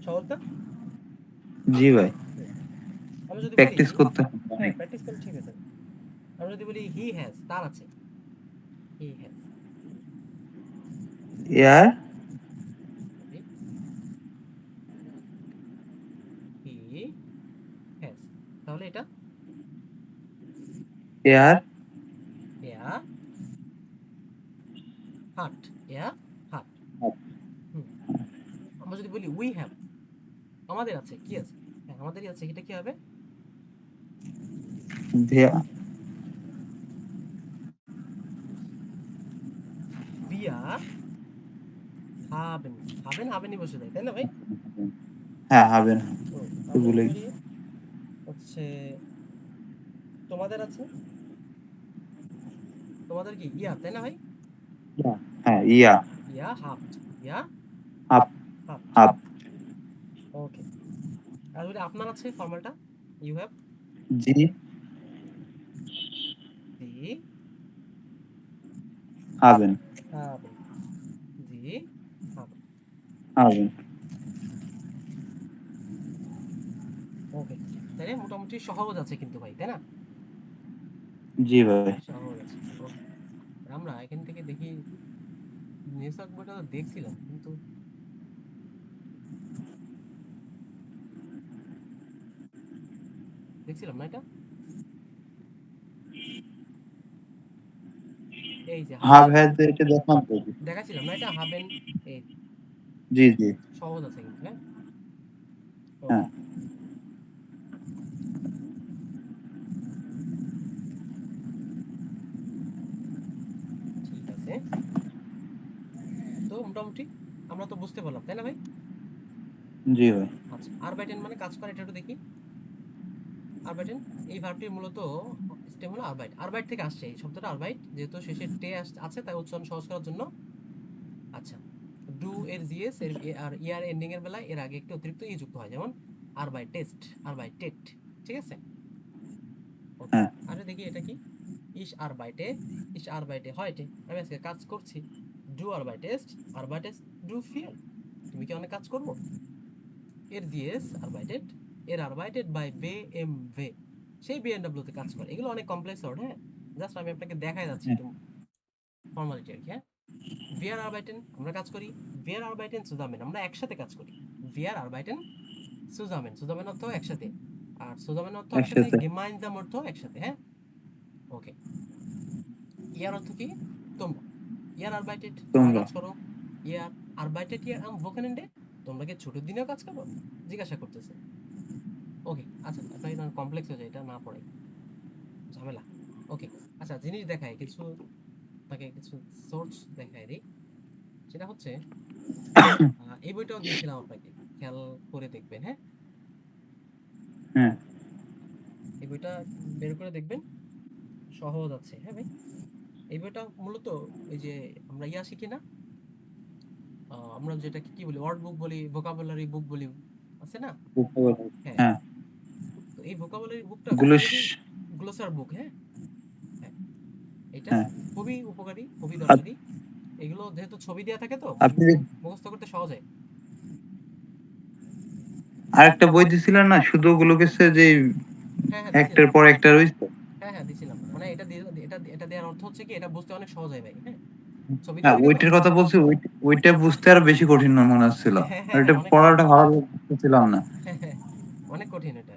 সহজ না? জি ভাই, হুম। আমরা যদি বলি, প্র্যাকটিস করতে হবে হ্যাঁ অনেক। প্র্যাকটিস করলে ঠিক আছে। আমরা যদি বলি হি হ্যাজ, তার আছে, হি হ্যাজ, এয়ার হি হ্যাজ, তাহলে এটা এয়ার এয়ার হার্ট, এয়ার হার্ট। হুম। আমরা যদি বলি উই হ্যাভ, আমাদের আছে, কি আছে? হ্যাঁ, আমাদেরই আছে, এটা কি হবে? ভিয়া উই আর হাবেন, হাবেন হাবেনই বসে যায়, তাই না ভাই? হ্যাঁ হবে না। হুম। তো আমরা যদি ভুলে বলি হচ্ছে তোমাদের আছে, তোমাদের কি ইয়ার, তাই না ভাই? হ্যাঁ ইয়া ইয়া হাফট, ইয়া হাফ হাফট। Half okay. আর যদি আপনার আছে ফর্মালটা, ইউ হ্যাভ, জি জি হাবেন হাবেন, জি হাবেন। হাবেন। ওকে। তাহলে মোটামুটি সহজ আছে কিন্তু ভাই, তাই না? জি ভাই। সহজ আছে। ওকে। আমরা এখান থেকে দেখি, নিউসাক বইটা তো দেখছিলাম কিন্তু দেখছিলাম না এটা। এই যে হাফ হাবেন, হ্যাজ এটা দেখান তো। দেখাছিলাম না এটা হাবেন। এই জি জি। সহজ আছে কিন্তু। হ্যাঁ, হ্যাঁ ওকে। ঠিক আছে, তো মোটামুটি আমরা তো বুঝতে পারলাম, তাই না ভাই? জি ভাই। আচ্ছা, আরবাইটেন মানে কাজ করে, এটা একটু দেখি। আরবাইটেন, এই ভার্বটির মূলত স্টেম হলো আরবাইট, আরবাইট থেকে আসছে এই শব্দটা, আরবাইট যেহেতু শেষে টে আছে তাই উচ্চারণ সহজ করার জন্য। আচ্ছা, ডু এর জিএস এর আর ইয়ার এন্ডিং এর বেলায় এর আগে একটি অতিরিক্ত ই যুক্ত হয়, যেমন আরবাইট টেস্ট, আরবাইট টেট, ঠিক আছে? ওকে। হ্যাঁ আরে দেখি এটা কি, ইস আরবাইটে, ইস আরবাইটে হয়টে, আমি আজকে কাজ করছি। ডু আরবাইটেস্ট, আরবাইটেস্ট ডু ফিয়ার, তুমি কি অনেক কাজ করবো? এর জিএস আরবাইটেড, এর আরবাইটেড বাই বে এম ভে, সেই বিএনডব্লিউ তে কাজ করে। এগুলো অনেক কমপ্লেক্স ওয়ার্ড। হ্যাঁ, জাস্ট আমি আপনাকে দেখাই যাচ্ছি হ্যাঁ। একটু ফর্মালিটি আর কি। হ্যাঁ, wir arbeiten আমরা কাজ করি, wir arbeiten zusammen আমরা একসাথে কাজ করি, wir arbeiten zusammen zusammen অর্থ একসাথে, আর zusammen অর্থ একসাথে, একসাথে। gemeinsam অর্থ একসাথে। হ্যাঁ, ওকে। ইয়ার অর্থ কি? তোমরা। ইয়ার arbeitet তোমরা তোমরা। কাজ করো, ইয়ার arbeitet ihr am Wochenende তোমরা কি ছুটির দিনেও কাজ করো? জিজ্ঞাসা করতেছে। ওকে, আচ্ছা আপনার এটা কমপ্লেক্স হয়ে যায়, এটা না পড়াই ঝামেলা। ওকে, আচ্ছা জিনিস দেখাই কিছু, আপনাকে কিছু সোর্স দেখাই দিই। সেটা হচ্ছে এই বইটাও দিয়েছিলাম আপনাকে, খেয়াল করে দেখবেন। হ্যাঁ, হ্যাঁ। এই বইটা বের করে দেখবেন, সহজ আছে। হ্যাঁ ভাই, এই বইটা মূলত এই যে আমরা ইয়া শিখি না, আমরা যেটাকে কি বলি, ওয়ার্ড বুক বলি, ভোকাবুলারি বুক বলি, আছে না? হ্যাঁ, হ্যাঁ। তো এই ভোকাবুলারি বুকটা গুলো খুবই গ্লোসার বুক। হ্যাঁ, হ্যাঁ, এটা হ্যাঁ। খুবই উপকারী, খুবই আপ- দরকারি। এগুলো যেহেতু ছবি দেওয়া থাকে তো আপনি মুখস্থ করতে সহজ হয়। আরেকটা বই দিছিলেন না, শুধু ওগুলো গেছে যে হ্যাঁ, হ্যাঁ দিছিলাম। একটার পর একটা রয়েছে। হ্যাঁ, হ্যাঁ দিছিলাম, মানে এটা এটা দেওয়ার অর্থ হচ্ছে কি, এটা বুঝতে অনেক সহজ হয় ভাই। হ্যাঁ, ছবি দেওয়া হ্যাঁ, থাকে তো। ওইটার কথা বলছি। ওইটা বুঝতে আরো বেশি কঠিন মনে হচ্ছিল। হ্যাঁ, আর হ্যাঁ, এটা হ্যাঁ অনেক কঠিন। পড়াটা ভালো লাগতেছিলাম না। হ্যাঁ, হ্যাঁ, অনেক কঠিন এটা।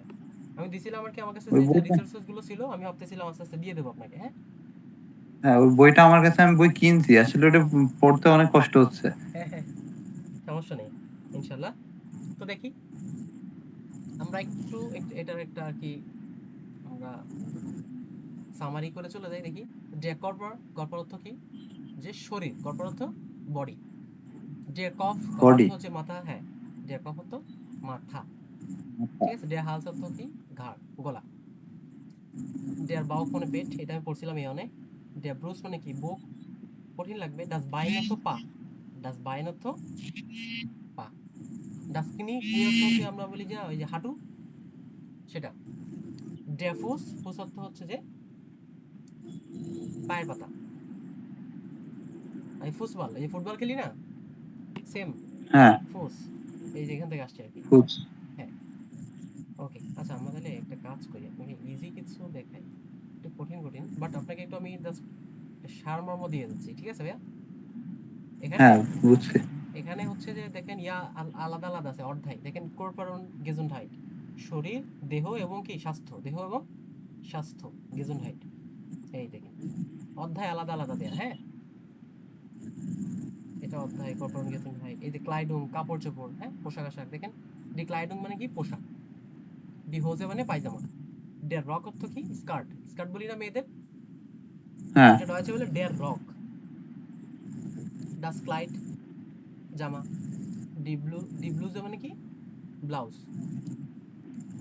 আমি দিছিলাম আর কি, আমার কাছে ওই যে যে বইটা, রিসোর্সেস গুলো ছিল আমি ভাবতেছিলাম আস্তে আস্তে দিয়ে দেবো আপনাকে। হ্যাঁ, হ্যাঁ, ওই বইটা আমার কাছে, আমি বই কিনছি আসলে, ওটা পড়তে অনেক কষ্ট হচ্ছে। হ্যাঁ, হ্যাঁ সমস্যা নেই, ইনশাল্লাহ। তো দেখি আমরা একটু এটার একটা আর কি আমরা সামারি করে চলে যাই। দেখি যে কর্পোর, কর্পোর অর্থ কি? যে শরীর, কর্পোর অর্থ বডি। যে কফ, কফ অর্থ বডি। হচ্ছে মাথা। হ্যাঁ, যে কফ অর্থ মাথা। ঠিক আছে, ডেয়ার হালস অর্থ কি? ঘাড়, গলা। ডেয়ার বাউক মানে পেট, এটা আমি পড়ছিলাম এই অনেক। ডেয়ার ব্রুস মানে কি? বুক, কঠিন লাগবে। ডাস বাইন অর্থ পা, ডাস বাইন অর্থ পা। ডাস কিনি, কিনি অর্থ হচ্ছে আমরা বলি যে ওই যে হাঁটু, সেটা। ডেয়ার ফুস, ফুস অর্থ হচ্ছে যে পায়ের পাতা। আমি ফুসবল, এই যে ফুটবল খেলি না, সেম হ্যাঁ। ফুস, এই যে এখান থেকে আসছে আর কি। বুঝ। হ্যাঁ, ওকে। আচ্ছা আমরা তাহলে একটা কাজ করি, আপনাকে ইজি কিছু দেখাই, একটু কঠিন কঠিন, বাট আপনাকে একটু আমি জাস্ট সারমর্ম দিয়ে যাচ্ছি। ঠিক আছে ভাইয়া? এখানে, হ্যাঁ, বুঝছি। এখানে হচ্ছে যে দেখেন ইয়া আলাদা আলাদা আছে অধ্যায়। দেখেন কোরপারন গেজুনহাইট, শরীর, দেহ এবং কি স্বাস্থ্য, দেহ এবং স্বাস্থ্য, গেজুনহাইট। এই দেখেন অধ্যায় আলাদা আলাদা দেয়া। হ্যাঁ, এটা অধ্যায় কোরপারন গেজুনহাইট। এই যে ক্লাইডুং, কাপড় চোপড়। হ্যাঁ, পোশাক আশাক। দেখেন ডি ক্লাইডুং মানে কি? পোশাক। ডি হোজে মানে পায়জামা। ডের রক অর্থ কি? স্কার্ট, স্কার্ট বলি না মেয়েদের, হ্যাঁ। এটা ডয়েচে বলে ডের রক। ডাস ক্লাইড জামা। ডি ব্লুজে মানে কি? ব্লাউজ।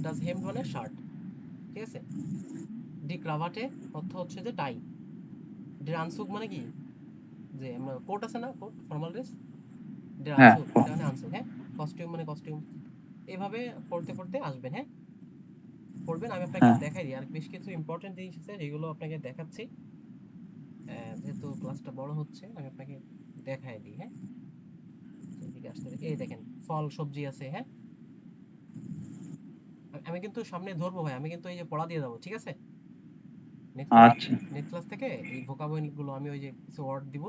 ডাস হেমড মানে শার্ট। ঠিক আছে, ডি ক্রাভাটে অর্থ হচ্ছে যে টাই। ডি আনসুক মানে কি? যে আমরা কোট আছে না, কোট, ফর্মাল ড্রেস, ডি হ্যাঁ। আনসুক, এটা মানে আনসুক। হ্যাঁ, কস্টিউম মানে কস্টিউম। এভাবে পড়তে পড়তে আসবেন। হ্যাঁ, পড়বেন। আমি আপনাকে হ্যাঁ। দেখাই দিই আর বেশ কিছু ইম্পর্টেন্ট জিনিস আছে যেগুলো আপনাকে দেখাচ্ছি। যেহেতু ক্লাসটা বড় হচ্ছে আমি আপনাকে দেখাই দিই। হ্যাঁ, এদিকে আসতে দেখি, এই দেখেন ফল সবজি আছে। হ্যাঁ, আমি কিন্তু সামনে ধরবো ভাই, আমি কিন্তু এই যে পড়া দিয়ে যাবো। ঠিক আছে, নেক্সট ক্লাস, আচ্ছা। নেক্সট ক্লাস থেকে এই ভোকাবুলারি গুলো আমি ওই যে কিছু ওয়ার্ড দিব।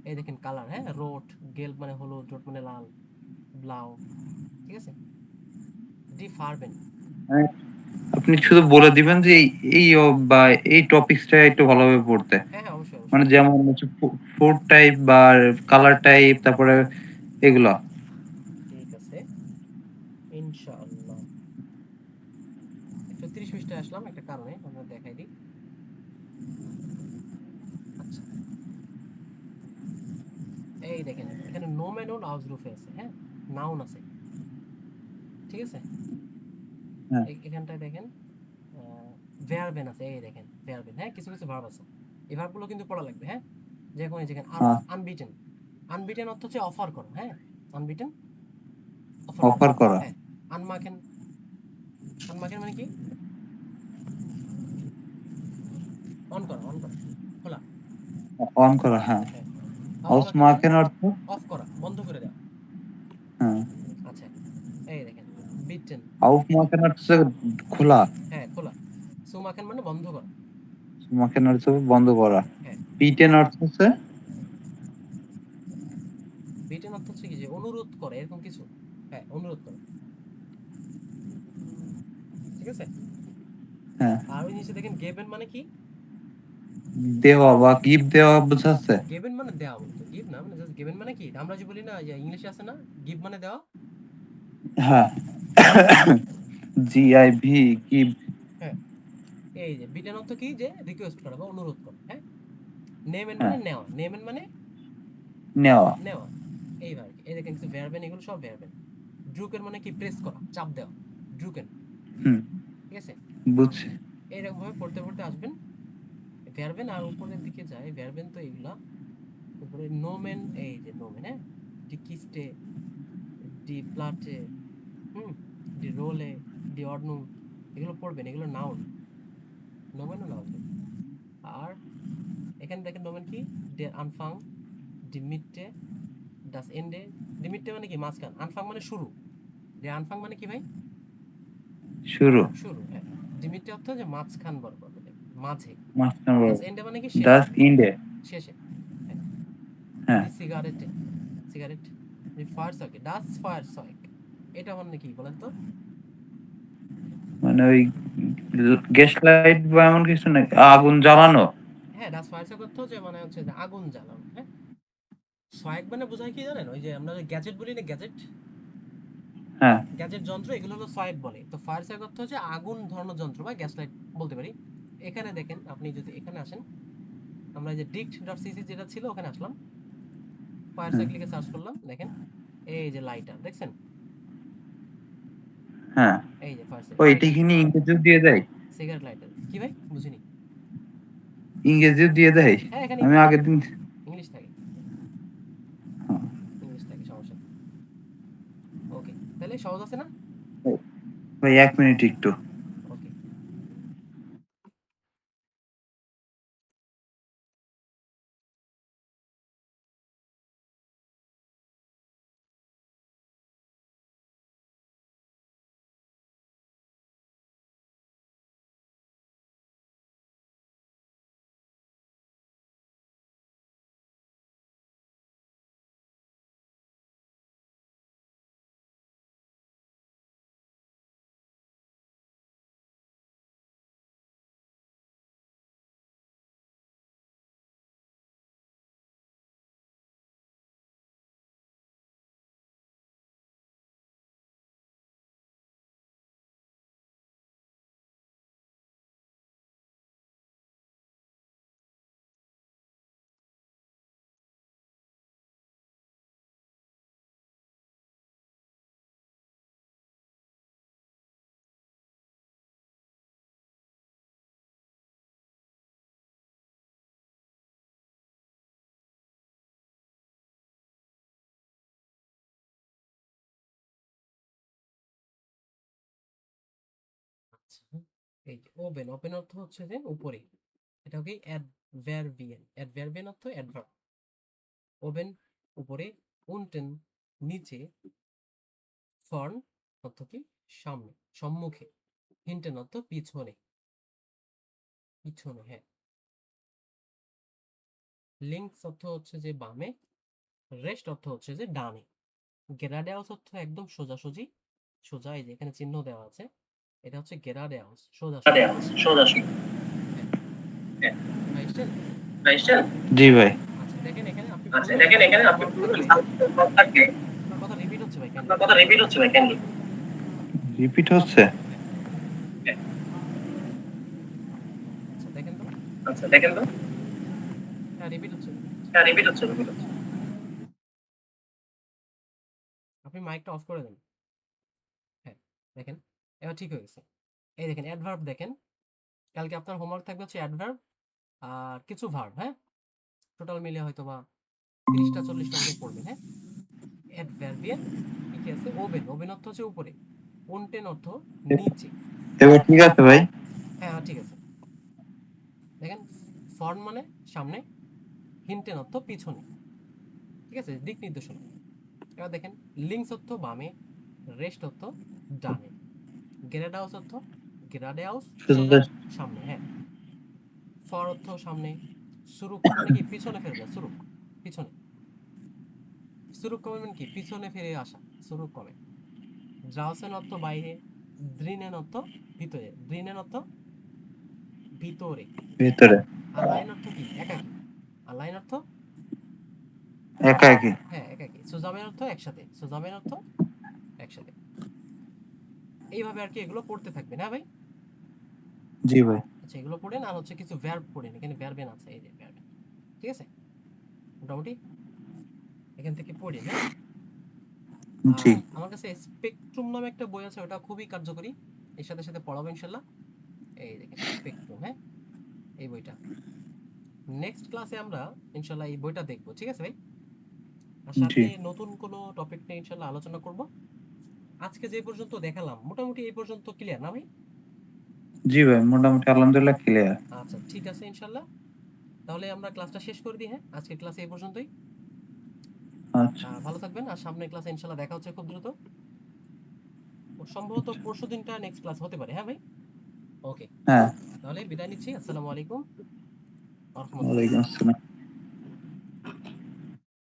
এই দেখেন কালার, হ্যাঁ, রোট, গেল্প মানে হলুদ, রোট মানে লাল, ব্লাউ। ঠিক আছে, ডি ফারবেন। হ্যাঁ, আপনি শুধু বলে দিবেন যে এই বা এই টপিকসটা একটু ভালোভাবে পড়তে। হ্যাঁ, হ্যাঁ অবশ্যই মানে অবশ্যই। যেমন হচ্ছে ফুড টাইপ বা কালার টাইপ, তারপরে এগুলা। ঠিক আছে, ইনশাআল্লাহ। 130 পৃষ্ঠায় আসলাম একটা কারণে, আমরা দেখাই দিই। আচ্ছা, এই দেখেন এখানে নোমেন ও নাউজরুফে আছে। হ্যাঁ, নাউন আছে। ঠিক আছে, হ্যাঁ। এখানটায় দেখেন ভেয়ারবেন আছে। এই দেখেন ভেয়ারবেন। হ্যাঁ, কিছু কিছু ভার্ব আছে, এই ভার্বগুলো কিন্তু পড়া লাগবে। হ্যাঁ, যেরকম এই যেখানে হ্যাঁ। আনবিটেন, আনবিটেন অর্থ হচ্ছে অফার করো। হ্যাঁ, আনবিটেন অফার করো। অফার করা। হ্যাঁ, আনমাখেন, আনমাখেন মানে কি? অন করা, অন করা, খোলা। অন করা। হ্যাঁ। হ্যাঁ, অফমাখেন মানে অসমাকেন অর্থ। অফ করা, বন্ধ করে দেওয়া। হ্যাঁ। আচ্ছা, এই দেখেন বিটেন। আউফমাকেন অর্থ হচ্ছে খোলা। হ্যাঁ, খোলা। সুমাখেন মানে বন্ধ করা। চুমাকের অর্থ বন্ধ করা। হ্যাঁ পিটেন অর্থ হচ্ছে বিটেন অর্থ হচ্ছে কি যে অনুরোধ করে এরকম কিছু। হ্যাঁ অনুরোধ করে, ঠিক আছে। হ্যাঁ আর ওই নিচে দেখেন গেবেন মানে কি? দেওয়া বা গিফট দেওয়া বোঝাচ্ছে। গেবেন মানে দেওয়া, মূলত গিভ না, মানে জাস্ট গেবেন মানে কি, আমরা যে বলি না যে ইংলিশে আছে না গিভ মানে দেওয়া। হ্যাঁ GIV গিভ। হ্যাঁ এই যে বিটেন অর্থ কি যে রিকোয়েস্ট করা বা অনুরোধ করা। হ্যাঁ নেমেন মানে হ্যাঁ নেওয়া, নেমেন মানে নেওয়া। নেওয়া। এইভাবে এই দেখেন কিছু ভ্যারবেন, এগুলো সব ভ্যারবেন। ড্রুকেন মানে কি প্রেস করা, চাপ দেওয়া, ড্রুকেন, হুম ঠিক আছে। বুঝছি। এইরকম ভাবে পড়তে পড়তে আসবেন ভ্যারবেন। আর উপরের দিকে যায় ভ্যারবেন, তো এগুলা উপরে নোমেন, এই যে নোমেন, হ্যাঁ ডি কিস্টে, ডি প্লাটে, হুম, ডি রোলে, ডি অর্নুম, এগুলো পড়বেন, এগুলো নাউন, নোমেন ও নাউন। আর এখানে দেখেন নোমেন কি, ডে আনফাং, ডি মিটে, ডাস এন্ডে। ডি মিটে মানে কি মাঝখান, আনফাং মানে শুরু, ডে আনফাং মানে কি ভাই শুরু। শুরু, হ্যাঁ। ডি মিটে অর্থ যে মাঝখান বরাবর, মানে মাঝে। মাস্টার ডাস এন্ডে মানে কি শেষে, ডাস ইন্ডে। শেষে, হ্যাঁ। হ্যাঁ ডি সিগারেটে, সিগারেট। ডি ফায়ার সার্কিট, ডাস ফায়ার সার্ক, এটা মানে কি বলেন তো? মানে ওই গ্যাস লাইট বা এমন কিছু নাকি, আগুন জ্বালানো। হ্যাঁ ডাস ফায়ার সার্ক অর্থ যে মানে হচ্ছে যে আগুন জ্বালানো, হ্যাঁ। সোয়াগ মানে বোঝায় কি জানেন, ওই যে আমরা গ্যাজেট বলি না, গ্যাজেট, হ্যাঁ গ্যাজেট যন্ত্র, এগুলো হলো সোয়াগ বলে। তো ফায়ার সার্ক অর্থ হচ্ছে আগুন ধরানোর যন্ত্র বা গ্যাস লাইট বলতে পারি। এখানে দেখেন, আপনি যদি এখানে আসেন, আমরা যে dict.cc যেটা ছিল ওখানে আসলাম, ফায়ার হ্যাঁ সার্ক লিখে সার্চ করলাম, দেখেন এই যে লাইটার দেখছেন, হ্যাঁ। এই যে ফায়ার সার্ক ওই লাইটার, এটাখিনি ইংরেজিও দিয়ে দেয়। Cigarette lighter. কি ভাই বুঝিনি? ইংরেজিও দিয়ে দেয়। হ্যাঁ এখানে আমি ইংলিশ আগের থাকে, দিন ইংলিশ থাকে, ইংলিশ থাকে, সমস্যা নেই। ওকে, তাহলে সহজ আছে না? ভাই 1 মিনিট একটু। ওকে। আচ্ছা, এই যে ওপেন, ওপেন অর্থ হচ্ছে যে উপরে, এটা কি অ্যাডভার্বিয়াল, অ্যাডভার্বিয়াল অর্থ অ্যাডভার্ব। ওপেন উপরে, উনটেন নিচে, ফর্ন অর্থ কি সামনে, সম্মুখে, হিন্টেন অর্থ পিছনে, পিছনে, হ্যাঁ। লিঙ্কস অর্থ হচ্ছে যে বামে, রেস্ট অর্থ হচ্ছে যে ডানে, গেরাডেউস অর্থ একদম সোজাসুজি, সোজা, এই যে এখানে চিহ্ন দেওয়া আছে, এটা হচ্ছে গেরাডেউস, সোজাসুজি, হ্যাঁ। ভাই এসছেন? জি ভাই। আচ্ছা দেখেন, এখানে আপনি বলবেন এখানে যদি কোনো ভার্ব থাকলে, আপনার কথা রিপিট হচ্ছে ভাই কাইন্ডলি। রিপিট হচ্ছে। হ্যাঁ আচ্ছা দেখেন তো, হ্যাঁ রিপিট হচ্ছে, রিপিট হচ্ছে। আপনি মাইকটা অফ করে দেন। হ্যাঁ দেখেন, এবার ঠিক হয়ে গেছে। এই দেখেন অ্যাডভার্ব দেখেন, কালকে আপনার হোমওয়ার্ক থাকবে হচ্ছে অ্যাডভার্ব আর কিছু ভার্ব, হ্যাঁ। টোটাল মিলে হয়তো বা 30টা 40টা মতো পড়বেন, হ্যাঁ। অ্যাডভার্বিয়াল কি কি আছে, ওবেন, ওবেন অর্থ হচ্ছে উপরে, উনটেন অর্থ নিচে, এবার ঠিক আছে ভাই। হ্যাঁ ঠিক আছে। দেখেন ফর্ন মানে সামনে, হিন্টেন অর্থ পিছনে, ঠিক আছে, দিক নির্দেশনা। এবার দেখেন লিঙ্কস অর্থ বামে, রেস্ট অর্থ ডানে, গ্রেডাউস অর্থ, গ্রাডেউস সোজা সুন্দর। সামনে, হ্যাঁ। ফর অর্থ সামনে, সুরুক মানে কি পিছনে ফেরবে, সুরুক পিছনে, সুরুক কমে মানে কি পিছনে ফিরে আসা, সুরুক কমে। ড্রাউসেন অর্থ বাইরে, দ্রিনেন অর্থ ভিতরে, দ্রিনেন অর্থ ভিতরে। ভিতরে, আলাইন অর্থ কি একাকী, আলাইন অর্থ একাকী। হ্যাঁ একাকী। সুজামের অর্থ একসাথে, সুজামের অর্থ একসাথে। এইভাবে আর কি এগুলো পড়তে থাকবে না ভাই? জি ভাই। আচ্ছা এগুলো পড়েন, আর হচ্ছে কিছু ভার্ব পড়েন, এখানে ভার্বেন আছে, এই যে ভার্ব, ঠিক আছে? মোটামুটি এখান থেকে পড়েন, হ্যাঁ। জি আর আমার কাছে স্পেকট্রুম নামে একটা বই আছে, ওটা খুবই কার্যকরী, এর সাথে সাথে পড়াবো ইনশাল্লাহ। এই দেখেন স্পেকট্রুম, হ্যাঁ, এই বইটা। নেক্সট ক্লাসে আমরা ইনশাল্লাহ এই বইটা দেখবো, ঠিক আছে ভাই? আর জি সাথে নতুন কোনো টপিক নিয়ে ইনশাল্লাহ আলোচনা করব। আজকে যে পর্যন্ত দেখালাম মোটামুটি এই পর্যন্ত ক্লিয়ার না ভাই? জি ভাই, মোটামুটি আলহামদুলিল্লাহ ক্লিয়ার। আচ্ছা ঠিক আছে ইনশাল্লাহ, তাহলে আমরা ক্লাসটা শেষ করে দিই, হ্যাঁ আজকের ক্লাসে এই পর্যন্তই। আচ্ছা, ভালো থাকবেন, আর সামনের ক্লাসে ইনশাল্লাহ দেখা হচ্ছে খুব দ্রুত। সম্ভবত পরশু দিনটা নেক্সট ক্লাস হতে পারে, হ্যাঁ ভাই? ওকে, হ্যাঁ, তাহলে বিদায় নিচ্ছি। আসসালামু আলাইকুম ওয়া রাহমাতুল্লাহ। ওয়ালাইকুম আসসালাম।